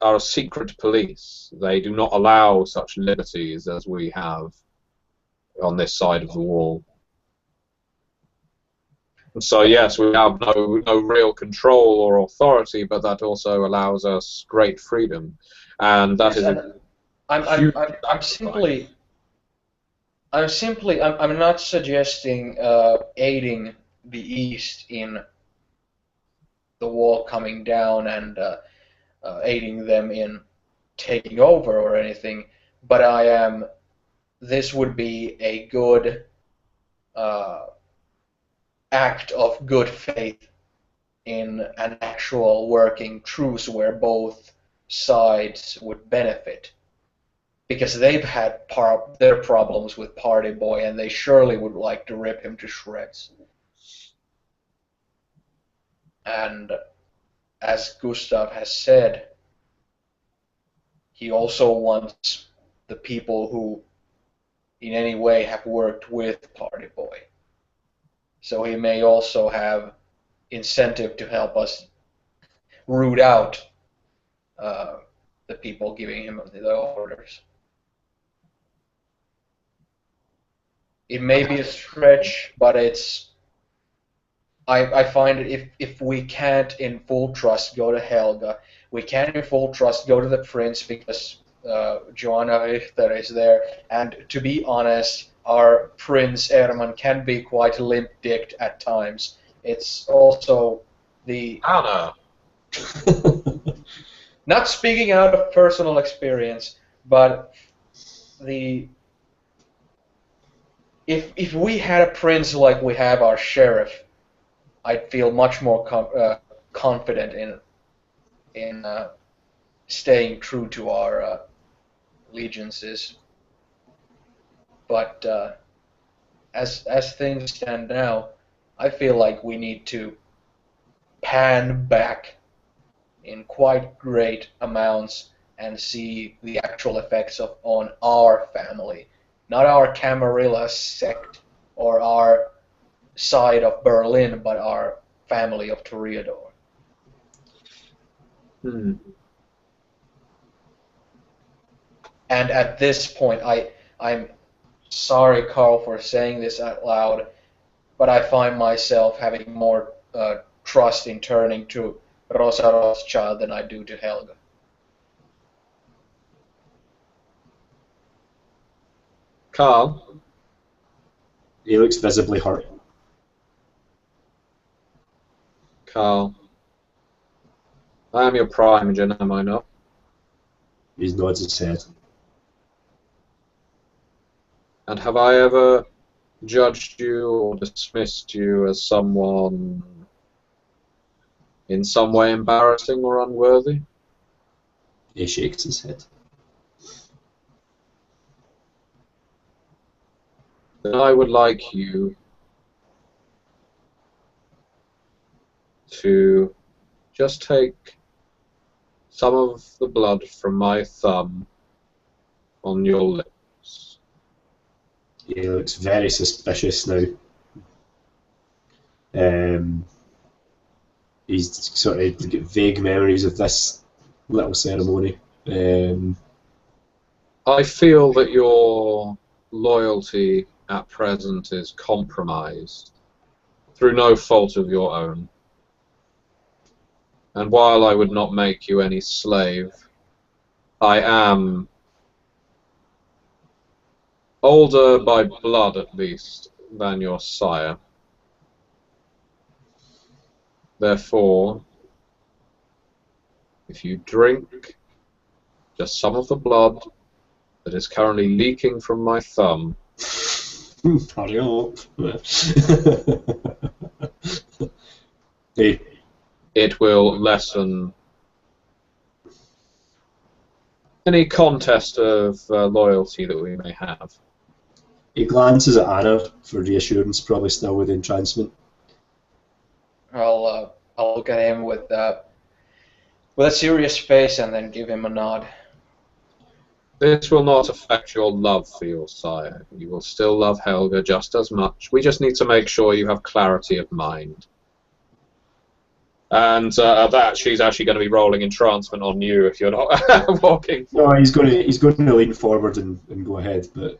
are a secret police. They do not allow such liberties as we have on this side of the wall. So yes, we have no real control or authority, but that also allows us great freedom, and that is. I'm not suggesting aiding the East in the wall coming down and aiding them in taking over or anything, but this would be a good act of good faith in an actual working truce where both sides would benefit. Because they've had their problems with Party Boy, and they surely would like to rip him to shreds. And as Gustav has said, he also wants the people who in any way have worked with Party Boy. So he may also have incentive to help us root out the people giving him the orders. It may be a stretch, but it's. I find if we can't in full trust go to Helga, we can in full trust go to the Prince because Joanna Richter is there, and to be honest, our Prince Erman can be quite limp-dicked at times. It's also the. Anna. Not speaking out of personal experience, but the. If we had a prince like we have our sheriff, I'd feel much more confident in staying true to our allegiances. But as things stand now, I feel like we need to pan back in quite great amounts and see the actual effects on our family, not our Camarilla sect or our side of Berlin, but our family of Toreador. And at this point, I'm sorry, Carl, for saying this out loud, but I find myself having more trust in turning to Rosa Rothschild than I do to Helga. Carl? He looks visibly hurt. Carl, I am your primogen, am I not? He nods his head. And have I ever judged you or dismissed you as someone in some way embarrassing or unworthy? He shakes his head. Then I would like you to just take some of the blood from my thumb on your lips. He looks very suspicious now. He's sort of got vague memories of this little ceremony. I feel that your loyalty at present is compromised through no fault of your own. And while I would not make you any slave, I am older by blood, at least, than your sire. Therefore, if you drink just some of the blood that is currently leaking from my thumb, hurry up. Hey. It will lessen any contest of loyalty that we may have. He glances at Anna for reassurance, probably still with entrancement. I'll look at him with a serious face and then give him a nod. This will not affect your love for your sire. You will still love Helga just as much. We just need to make sure you have clarity of mind. And that she's actually going to be rolling entrancement on you if you're not walking forward. No, he's going to lean forward and go ahead. But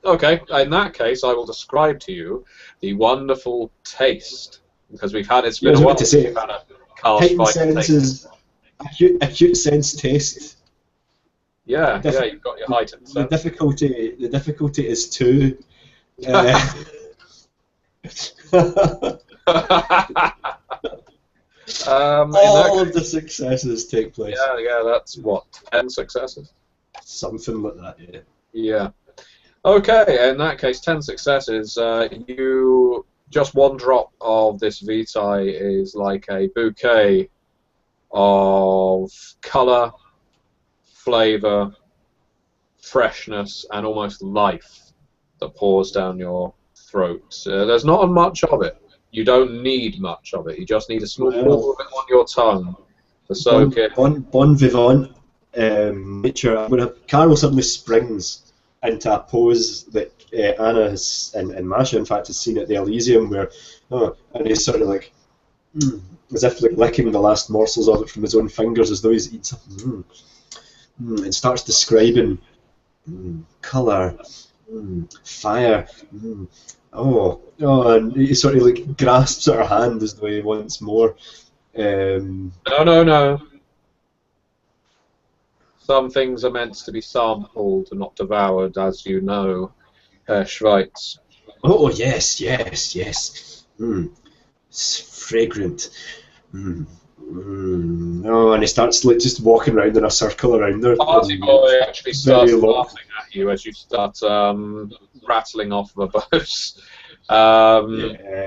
okay, in that case, I will describe to you the wonderful taste, because we've had it's been a while since we've had a cast fight senses, acute sense taste. Yeah, yeah, you've got your heightened sense. The difficulty is 2. All of the successes take place. Yeah, that's what, 10 successes? Something like that, yeah. Yeah. Okay, in that case, 10 successes. You just one drop of this Vitae is like a bouquet of colour, flavour, freshness, and almost life that pours down your throat. There's not much of it. You don't need much of it. You just need a small ball of it on your tongue to soak it. Bon vivant nature. Carol suddenly springs into a pose that Anna has, and Masha, in fact, has seen at the Elysium, where, and he's sort of like, as if like licking the last morsels of it from his own fingers, as though he's eating something, and starts describing colour, fire, and he sort of like grasps at her hand as though he wants more. No. Some things are meant to be sampled and not devoured, as you know, Herr Schweitz. Oh, yes. It's fragrant. Oh, and he starts like just walking around in a circle around her. Party boy actually starts laughing at you as you start rattling off the bows.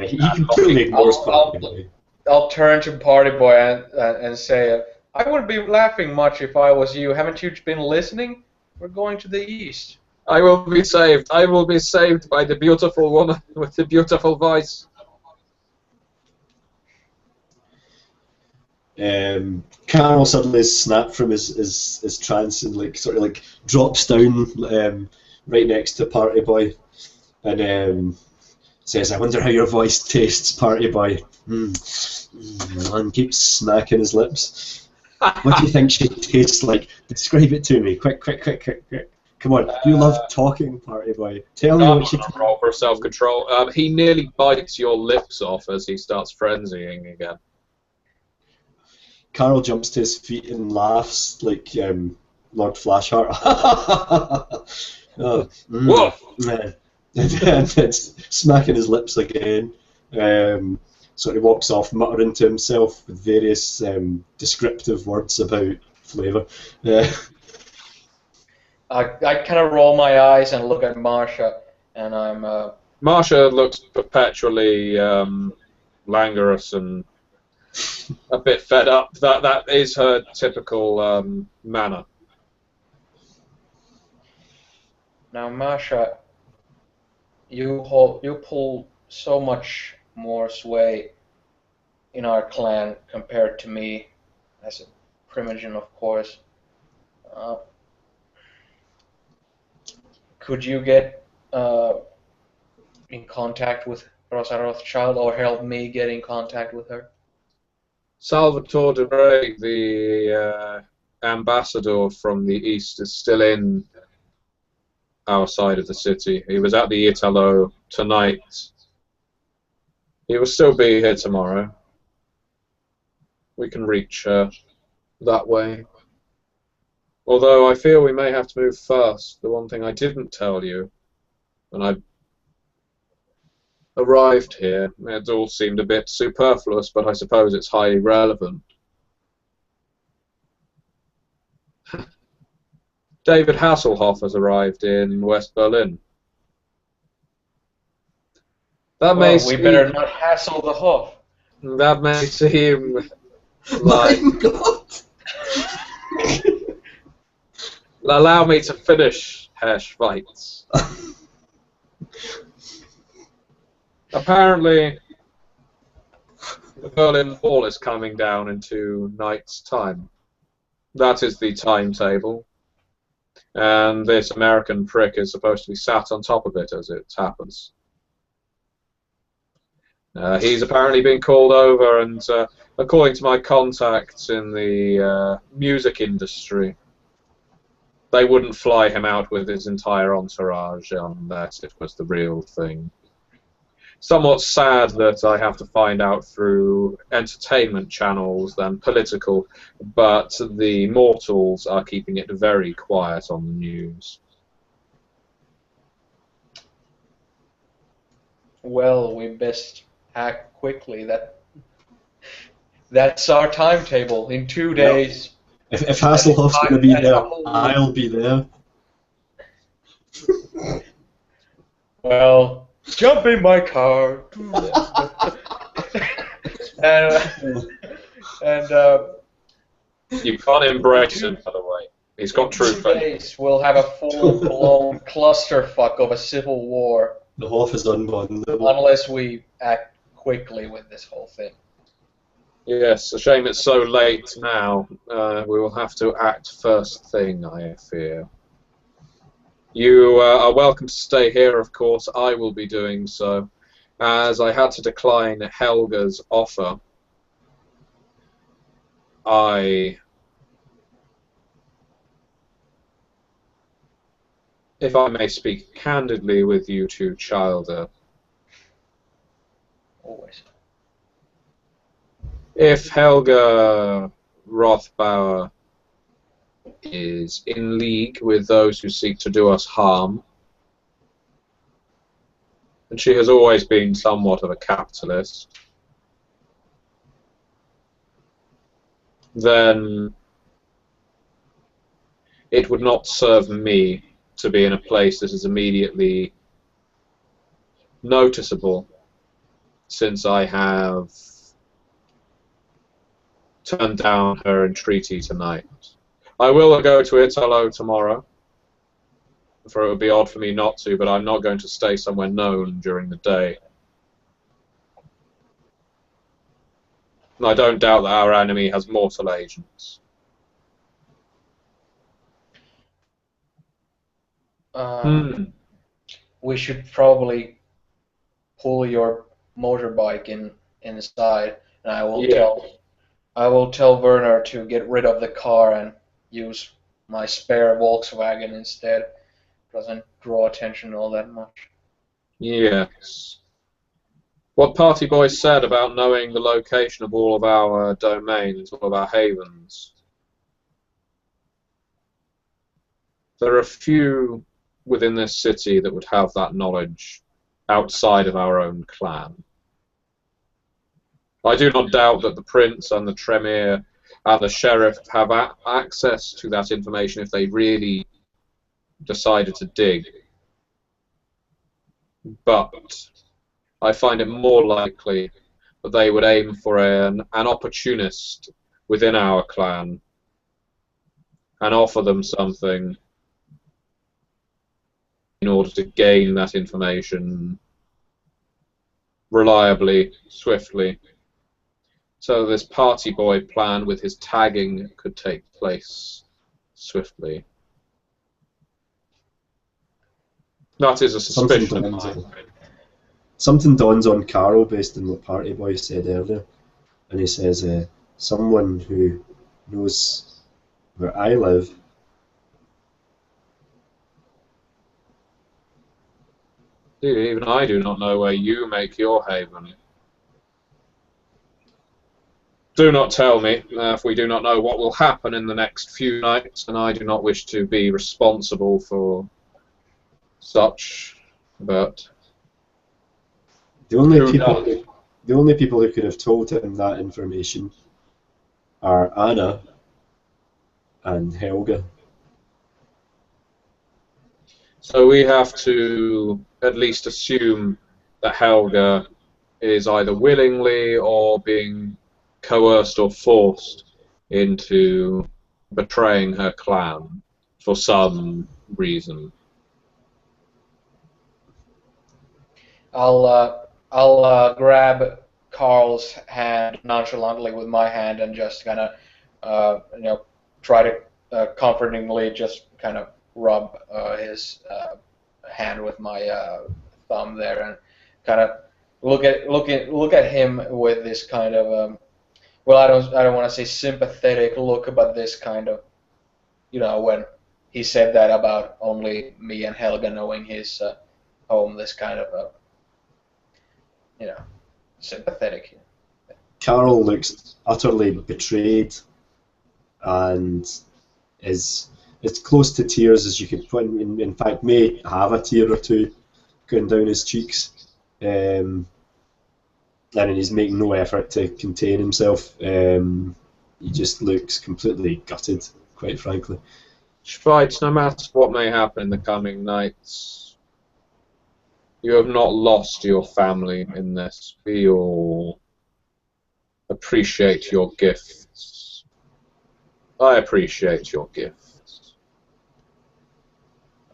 He completely ignores Party Boy. I'll turn to Party Boy and say, I wouldn't be laughing much if I was you. Haven't you been listening? We're going to the east. I will be saved. I will be saved by the beautiful woman with the beautiful voice. Carol suddenly is snapped from his trance and like sort of like drops down right next to Party Boy and says, "I wonder how your voice tastes, Party Boy." And keeps smacking his lips. What do you think she tastes like? Describe it to me. Quick. Come on, you love talking, Party Boy. Tell me what she tastes like. Roll for self-control. He nearly bites your lips off as he starts frenzying again. Carl jumps to his feet and laughs like Lord Flashheart. And smacking his lips again. Sort of walks off, muttering to himself with various descriptive words about flavour. I kind of roll my eyes and look at Marsha, and I'm. Marsha looks perpetually languorous and a bit fed up. That is her typical manner. Now, Marsha, you pull so much more sway in our clan compared to me, as a primogen, of course. Could you get in contact with Rosa Rothschild, or help me get in contact with her? Salvatore de Rey, the ambassador from the east, is still in our side of the city. He was at the Italo tonight. He will still be here tomorrow. We can reach her that way. Although I feel we may have to move fast. The one thing I didn't tell you when I arrived here, it all seemed a bit superfluous, but I suppose it's highly relevant. David Hasselhoff has arrived in West Berlin. That may we better not hassle the Hoff. That may seem like... My God! Allow me to finish, Herr Schweitz. Apparently, the Berlin Wall is coming down in 2 nights' time. That is the timetable. And this American prick is supposed to be sat on top of it as it happens. He's apparently been called over, and according to my contacts in the music industry, they wouldn't fly him out with his entire entourage unless it was the real thing. Somewhat sad that I have to find out through entertainment channels than political, but the mortals are keeping it very quiet on the news. Well, we best act quickly. That's our timetable. In 2 days. If Hasselhoff's going to be there, I'll be there. Well, jump in my car. and You can't embrace him, by the way. He's got true faith. 2 days, we'll have a full-blown clusterfuck of a civil war. The Hoff is unbondable. Unless we act quickly with this whole thing. Yes, a shame it's so late now. We will have to act first thing, I fear. You are welcome to stay here, of course. I will be doing so, as I had to decline Helga's offer. If I may speak candidly with you two, Childer, Always. if Helga Rothbauer is in league with those who seek to do us harm, and she has always been somewhat of a capitalist, then it would not serve me to be in a place that is immediately noticeable, since I have turned down her entreaty tonight. I will go to Italo tomorrow, for it would be odd for me not to, but I'm not going to stay somewhere known during the day. And I don't doubt that our enemy has mortal agents. We should probably pull your motorbike inside, and I will tell Werner to get rid of the car and use my spare Volkswagen instead. Doesn't draw attention all that much. Yes. What Party Boy said about knowing the location of all of our domains, all of our havens. There are few within this city that would have that knowledge outside of our own clan. I do not doubt that the Prince and the Tremere and the Sheriff have access to that information if they really decided to dig. But I find it more likely that they would aim for an opportunist within our clan and offer them something in order to gain that information reliably, swiftly. So this Party Boy plan with his tagging could take place swiftly. That is a suspicion. Something dawns on Carol based on what Party Boy said earlier, and he says, someone who knows where I live. Even I do not know where you make your haven. Do not tell me if we do not know what will happen in the next few nights, and I do not wish to be responsible for such, but the only people who could have told him that information are Anna and Helga. So we have to at least assume that Helga is either willingly or being coerced or forced into betraying her clan for some reason. I'll grab Carl's hand nonchalantly with my hand and just kind of try to comfortingly just kind of rub his hand with my thumb there and kind of look at him with this kind of well, I don't want to say sympathetic look, but this kind of, when he said that about only me and Helga knowing his home, this kind of sympathetic. Carol looks utterly betrayed and is as close to tears as you could put. In fact, may have a tear or two going down his cheeks, and he's making no effort to contain himself. He just looks completely gutted, quite frankly. Schweitz, no matter what may happen in the coming nights, you have not lost your family in this. We all appreciate your gifts. I appreciate your gifts.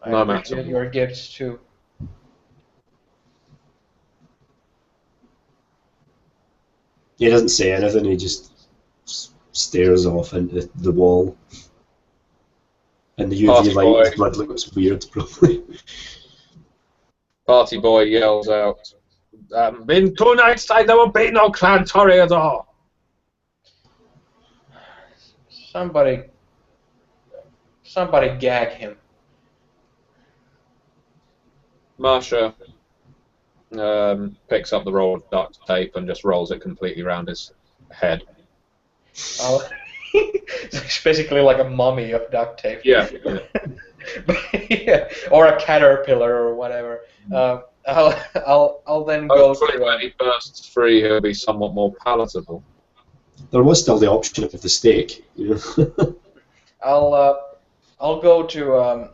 No matter what. Your gifts too. He doesn't say anything, he just stares off into the wall. And the UV Party light, boy. his blood looks weird, probably. Party boy yells out, in 2 nights' time there will be no Clan Toreador. Somebody gag him. Marsha picks up the roll of duct tape and just rolls it completely around his head. Oh, it's basically like a mummy of duct tape. Yeah. Yeah. Or a caterpillar or whatever. I'll then go Hopefully to. when he bursts free, he'll be somewhat more palatable. There was still the option of the steak. You know? I'll go to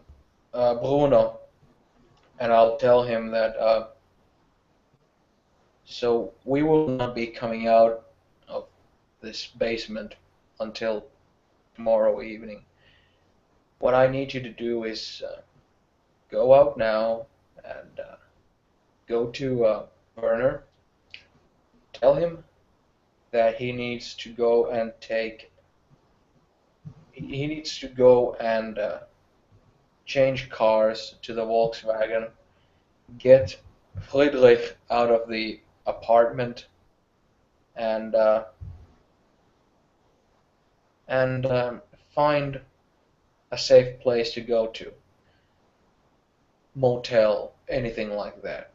Bruno, and I'll tell him that. So we will not be coming out of this basement until tomorrow evening. What I need you to do is go out now and go to Werner. Tell him that he needs to go and change cars to the Volkswagen, get Friedrich out of the apartment, and find a safe place to go to. Motel, anything like that.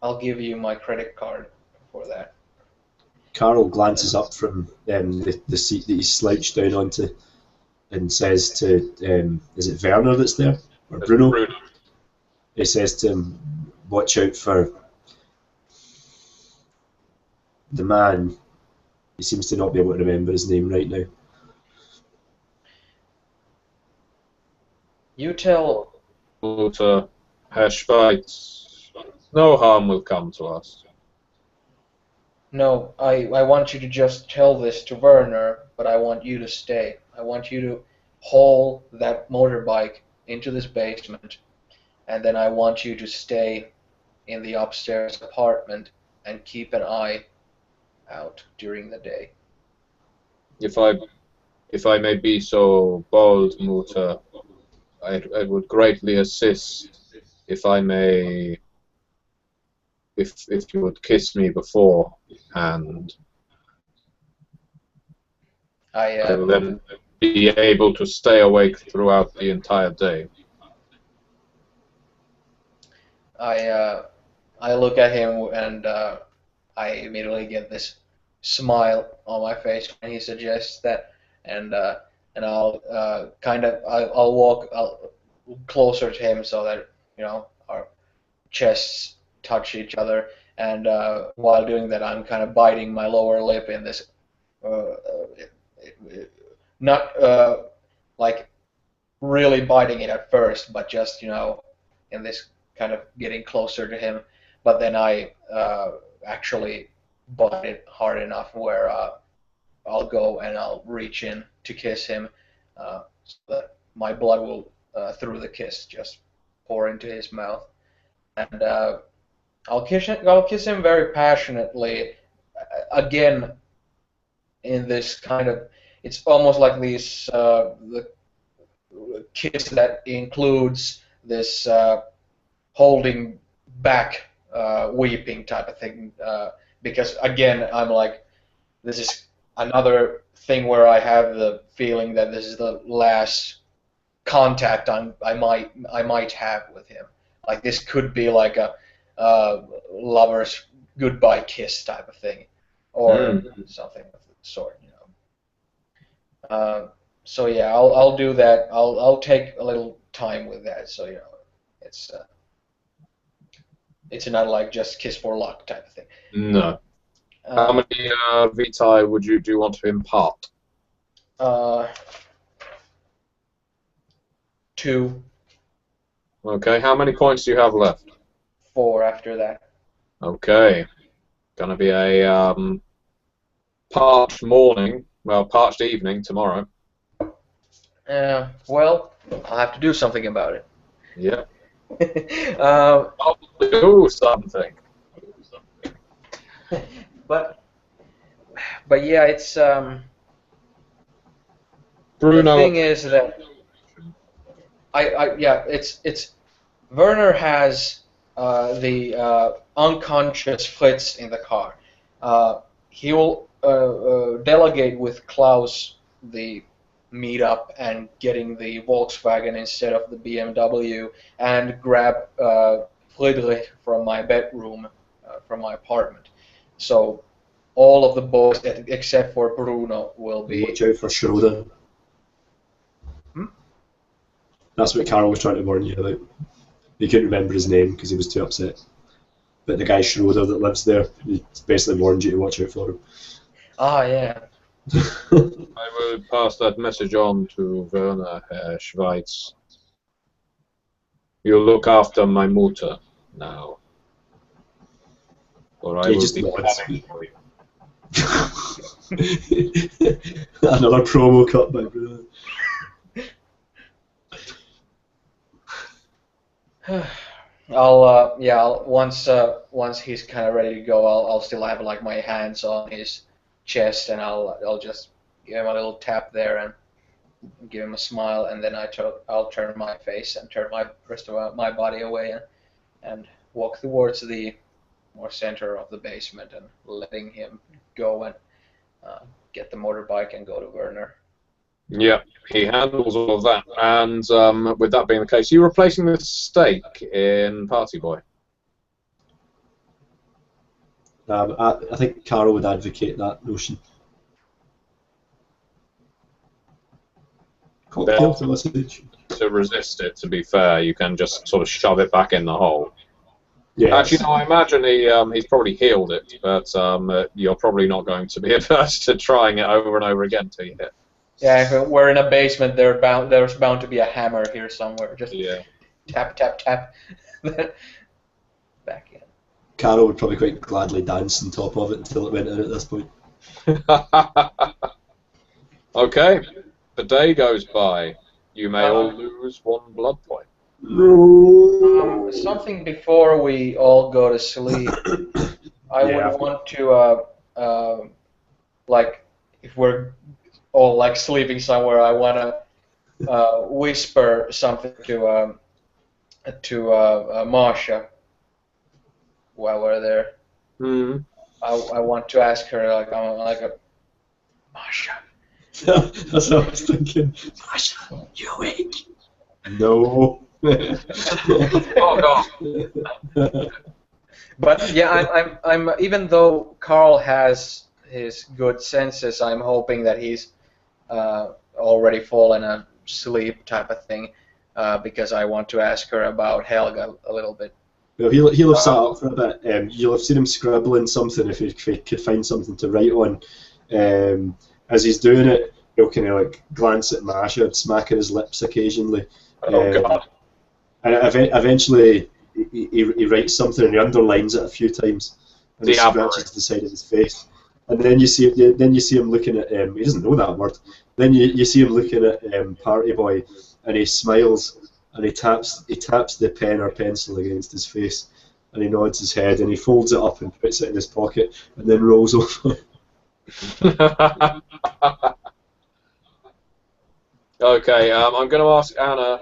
I'll give you my credit card for that. Carl glances up from the seat that he's slouched down onto and says to, is it Werner that's there? Or Bruno? He says to him, watch out for the man. He seems to not be able to remember his name right now. You tell... Herr Schweitz, no harm will come to us. No, I want you to just tell this to Werner, but I want you to stay. I want you to haul that motorbike into this basement, and then I want you to stay in the upstairs apartment and keep an eye out during the day. If I may be so bold, Mutter, I would greatly assist if I may, if you would kiss me beforehand. I will then be able to stay awake throughout the entire day. I look at him and I immediately get this smile on my face when he suggests that, and I'll I'll walk closer to him so that our chests touch each other, and while doing that, I'm kind of biting my lower lip in this not like really biting it at first, but just in this kind of getting closer to him. But then I actually bite it hard enough where I'll go and I'll reach in to kiss him, so that my blood will through the kiss just pour into his mouth, and I'll kiss him very passionately. Again, in this kind of, it's almost like this the kiss that includes this holding back, weeping type of thing, because again, I'm like, this is another thing where I have the feeling that this is the last contact I might have with him. Like, this could be like a lover's goodbye kiss type of thing, or something of the sort, So yeah, I'll do that. I'll take a little time with that. So it's not like just kiss for luck type of thing. No. How many vitae do you want to impart? 2. Okay. How many points do you have left? 4 after that. Okay. Gonna be a parched evening tomorrow. Well, I'll have to do something about it. Yeah. Do something. But yeah, it's Bruno. the thing is that Yeah, it's Werner has the unconscious Fritz in the car. He will delegate with Klaus the meetup and getting the Volkswagen instead of the BMW, and grab Friedrich from my bedroom, from my apartment. So all of the boys except for Bruno will be. Watch out for Schroeder. Hmm? That's what Carol was trying to warn you about. He couldn't remember his name because he was too upset. But the guy Schroeder that lives there, he basically warned you to watch out for him. Ah, yeah. I will pass that message on to Werner, Herr Schweitz. You look after my mutter now, or I He will just be nods. coming for you. Another promo cut by Bruno. Once he's kind of ready to go, I'll still have like my hands on his chest, and I'll just give him a little tap there and give him a smile, and then I'll turn my face and turn my rest of my body away and walk towards the more center of the basement and letting him go and get the motorbike and go to Werner. Yeah, he handles all of that. And with that being the case, you're replacing the steak in Party Boy. I think Carol would advocate that notion. Cocktail sausage. To resist it, to be fair, you can just sort of shove it back in the hole. Yes. Actually, no, I imagine he's probably healed it, but you're probably not going to be averse to trying it over and over again till you hit. Yeah, if we're in a basement, there's bound to be a hammer here somewhere. Just tap, tap, tap. Back in. Carol would probably quite gladly dance on top of it until it went in at this point. Okay, the day goes by. You may all lose 1 blood point. Something before we all go to sleep. I would want to, like, if we're all like sleeping somewhere, I want to whisper something to Masha while we're there. Mm. I want to ask her like Masha. That's what I was thinking. Masha, you awake? No. Oh God. But yeah, I'm even though Carl has his good senses, I'm hoping that he's already fallen asleep type of thing, because I want to ask her about Helga a little bit. Well, he'll have sat up for a bit. You'll have seen him scribbling something if he could find something to write on. As he's doing it, he'll kind of like glance at Masha, smacking his lips occasionally. Oh God. And eventually he writes something and he underlines it a few times, and he scratches the side of his face. And then you see him looking at he doesn't know that word. Then you see him looking at Party Boy, and he smiles and he taps the pen or pencil against his face, and he nods his head and he folds it up and puts it in his pocket and then rolls over. Okay, I'm going to ask Anna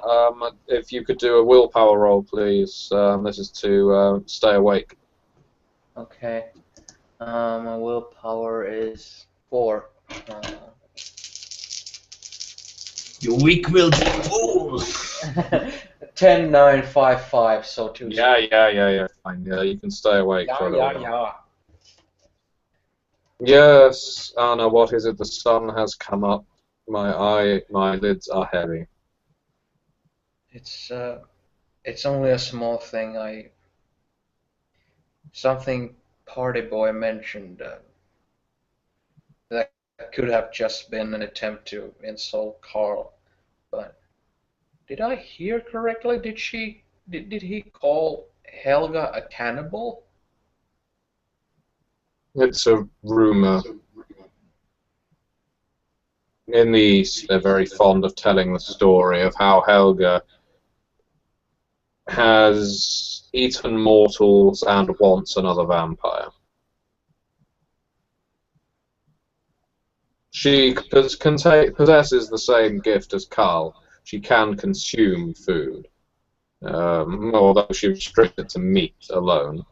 if you could do a willpower roll, please. This is to stay awake. Okay. My willpower is 4. Your weak will be full. 10, 9, 5, 5. So 2. Yeah. Fine. Yeah, you can stay awake for a little while. Yeah. Yes, Anna, what is it? The sun has come up. My lids are heavy. It's only a small thing. Something Party Boy mentioned that could have just been an attempt to insult Carl, but did I hear correctly? Did he call Helga a cannibal? It's a rumor. In the East, they're very fond of telling the story of how Helga has eaten mortals and wants another vampire. She possesses the same gift as Carl. she can consume food, although she restricted to meat alone.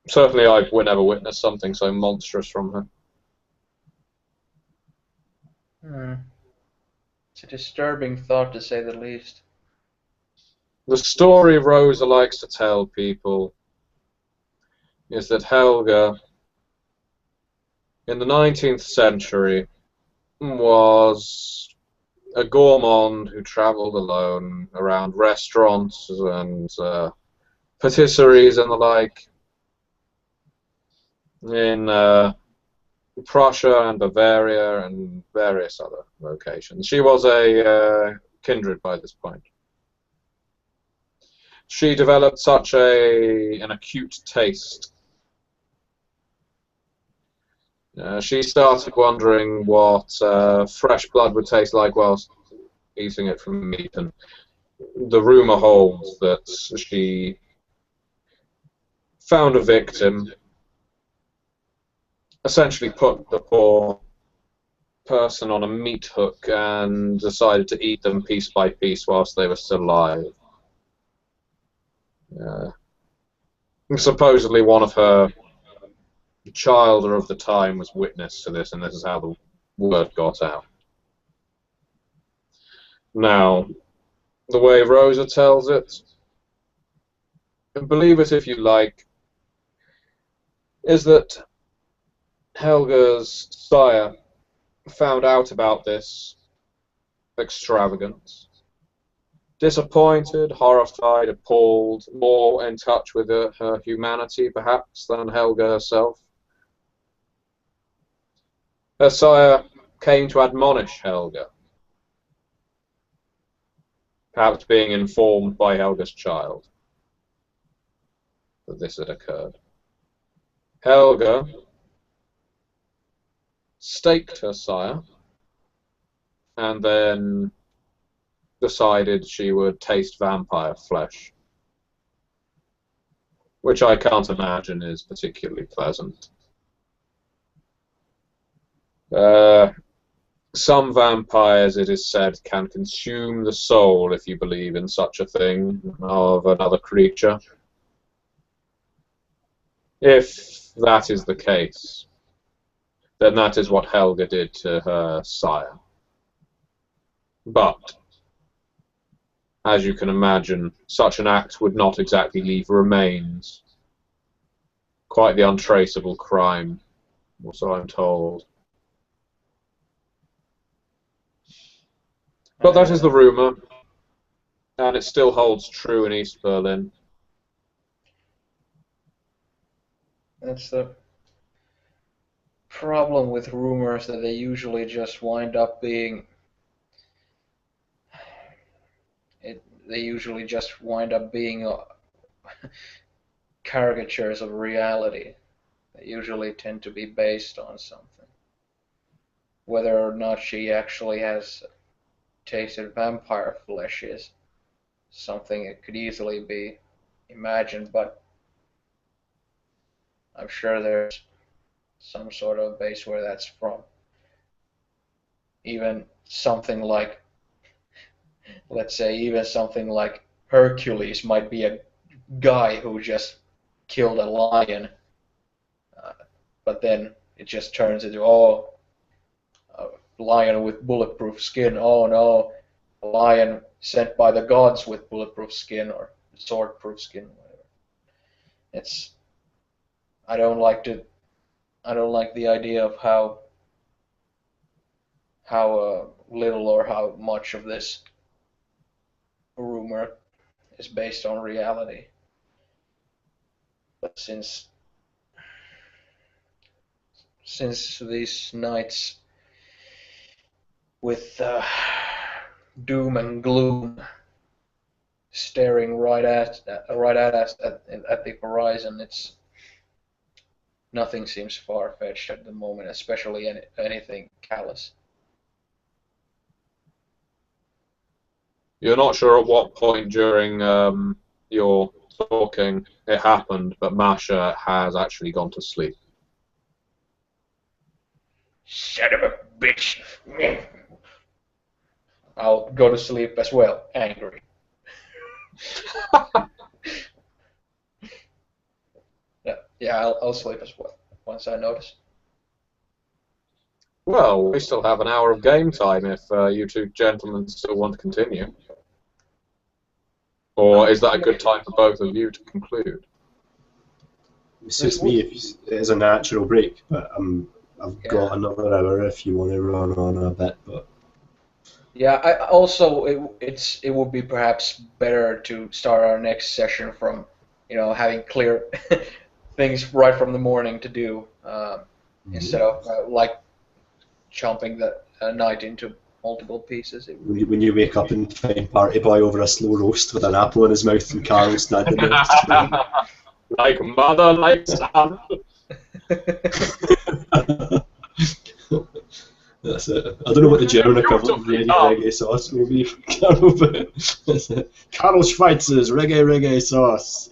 Certainly I've never witnessed something so monstrous from her. It's a disturbing thought, to say the least. The story Rosa likes to tell people is that Helga, in the 19th century, was a gourmand who travelled alone around restaurants and patisseries and the like in Prussia and Bavaria and various other locations. She was a kindred by this point. She developed such an acute taste. She started wondering what fresh blood would taste like whilst eating it from meat, and the rumour holds that she found a victim, essentially put the poor person on a meat hook and decided to eat them piece by piece whilst they were still alive. Supposedly one of her childer of the time was witness to this, and this is how the word got out. Now, the way Rosa tells it, and believe it if you like, is that Helga's sire found out about this extravagance. Disappointed, horrified, appalled, more in touch with her humanity, perhaps, than Helga herself. Her sire came to admonish Helga, perhaps being informed by Helga's child that this had occurred. Helga staked her sire and then decided she would taste vampire flesh, which I can't imagine is particularly pleasant. Some vampires, it is said, can consume the soul, if you believe in such a thing, of another creature. If that is the case, then that is what Helga did to her sire. But, as you can imagine, such an act would not exactly leave remains. Quite the untraceable crime, or so I'm told. But that is the rumour, and it still holds true in East Berlin. That's the problem with rumors, that they usually just wind up being caricatures of reality. They usually tend to be based on something. Whether or not she actually has tasted vampire flesh is something that could easily be imagined, but I'm sure there's some sort of base where that's from. Even something like, let's say, even something like Hercules might be a guy who just killed a lion, but then it just turns into, oh, a lion with bulletproof skin, oh no, a lion sent by the gods with bulletproof skin or swordproof skin, whatever. It's, I don't like the idea of how little or how much of this rumor is based on reality. But since these nights with doom and gloom staring right at us at the horizon, nothing seems far-fetched at the moment, especially anything callous. You're not sure at what point during your talking it happened, but Masha has actually gone to sleep. Son of a bitch. I'll go to sleep as well, angry. Yeah, I'll sleep as well once I notice. Well, we still have an hour of game time if you two gentlemen still want to continue. Or is that a good time for both of you to conclude? It suits me if it is a natural break, but I've got another hour if you want to run on a bit. But yeah, it would be perhaps better to start our next session from, having clear things right from the morning to do, instead of like chomping the night into multiple pieces. When you wake up and find Party Boy over a slow roast with an apple in his mouth and Carol standing there. Like mother, like son. That's it. I don't know what the German equivalent of reggae sauce will be for Carol, but that's it. Carol Schweitzer's reggae sauce.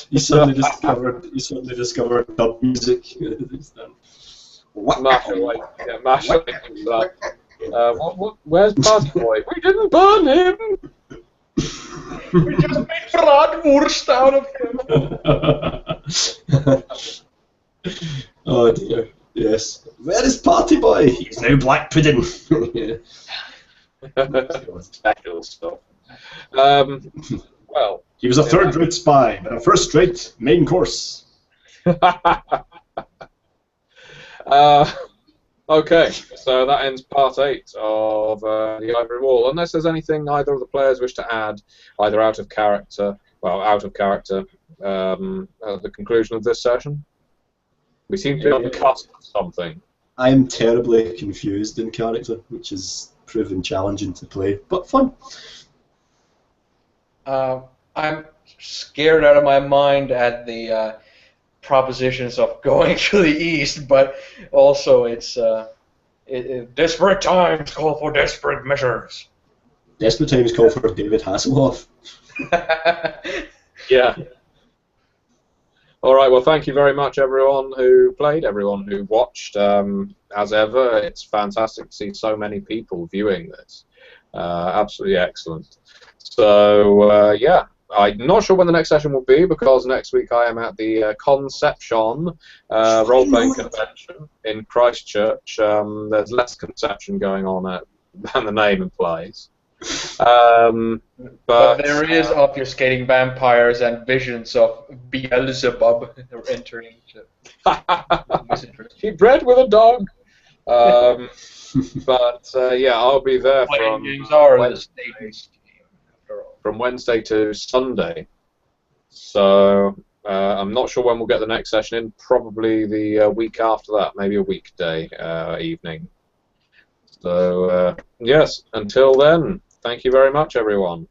He suddenly discovered dub music. Mash away. Where's Party Boy? We didn't burn him! We just made bratwurst out of him! Oh dear, yes. Where is Party Boy? He's now black pudding. Special stuff. Well... He was a third-rate spy, but a first-rate main course. Okay, so that ends part 8 of the Ivory Wall. Unless there's anything either of the players wish to add, either out of character, at the conclusion of this session. We seem to be on the cusp of something. I am terribly confused in character, which is proven challenging to play, but fun. I'm scared out of my mind at the propositions of going to the east, but also it's desperate times call for desperate measures. Desperate times call for David Hasselhoff. Yeah. All right. Well, thank you very much, everyone who played, everyone who watched. As ever, it's fantastic to see so many people viewing this. Absolutely excellent. So yeah. I'm not sure when the next session will be because next week I am at the Conception role-playing convention in Christchurch. There's less conception going on than the name implies. But there is obfuscating vampires and visions of Beelzebub entering. She bred with a dog. But yeah, I'll be there from Wednesday to Sunday. So I'm not sure when we'll get the next session in. Probably the week after that, maybe a weekday evening. So yes, until then, thank you very much, everyone.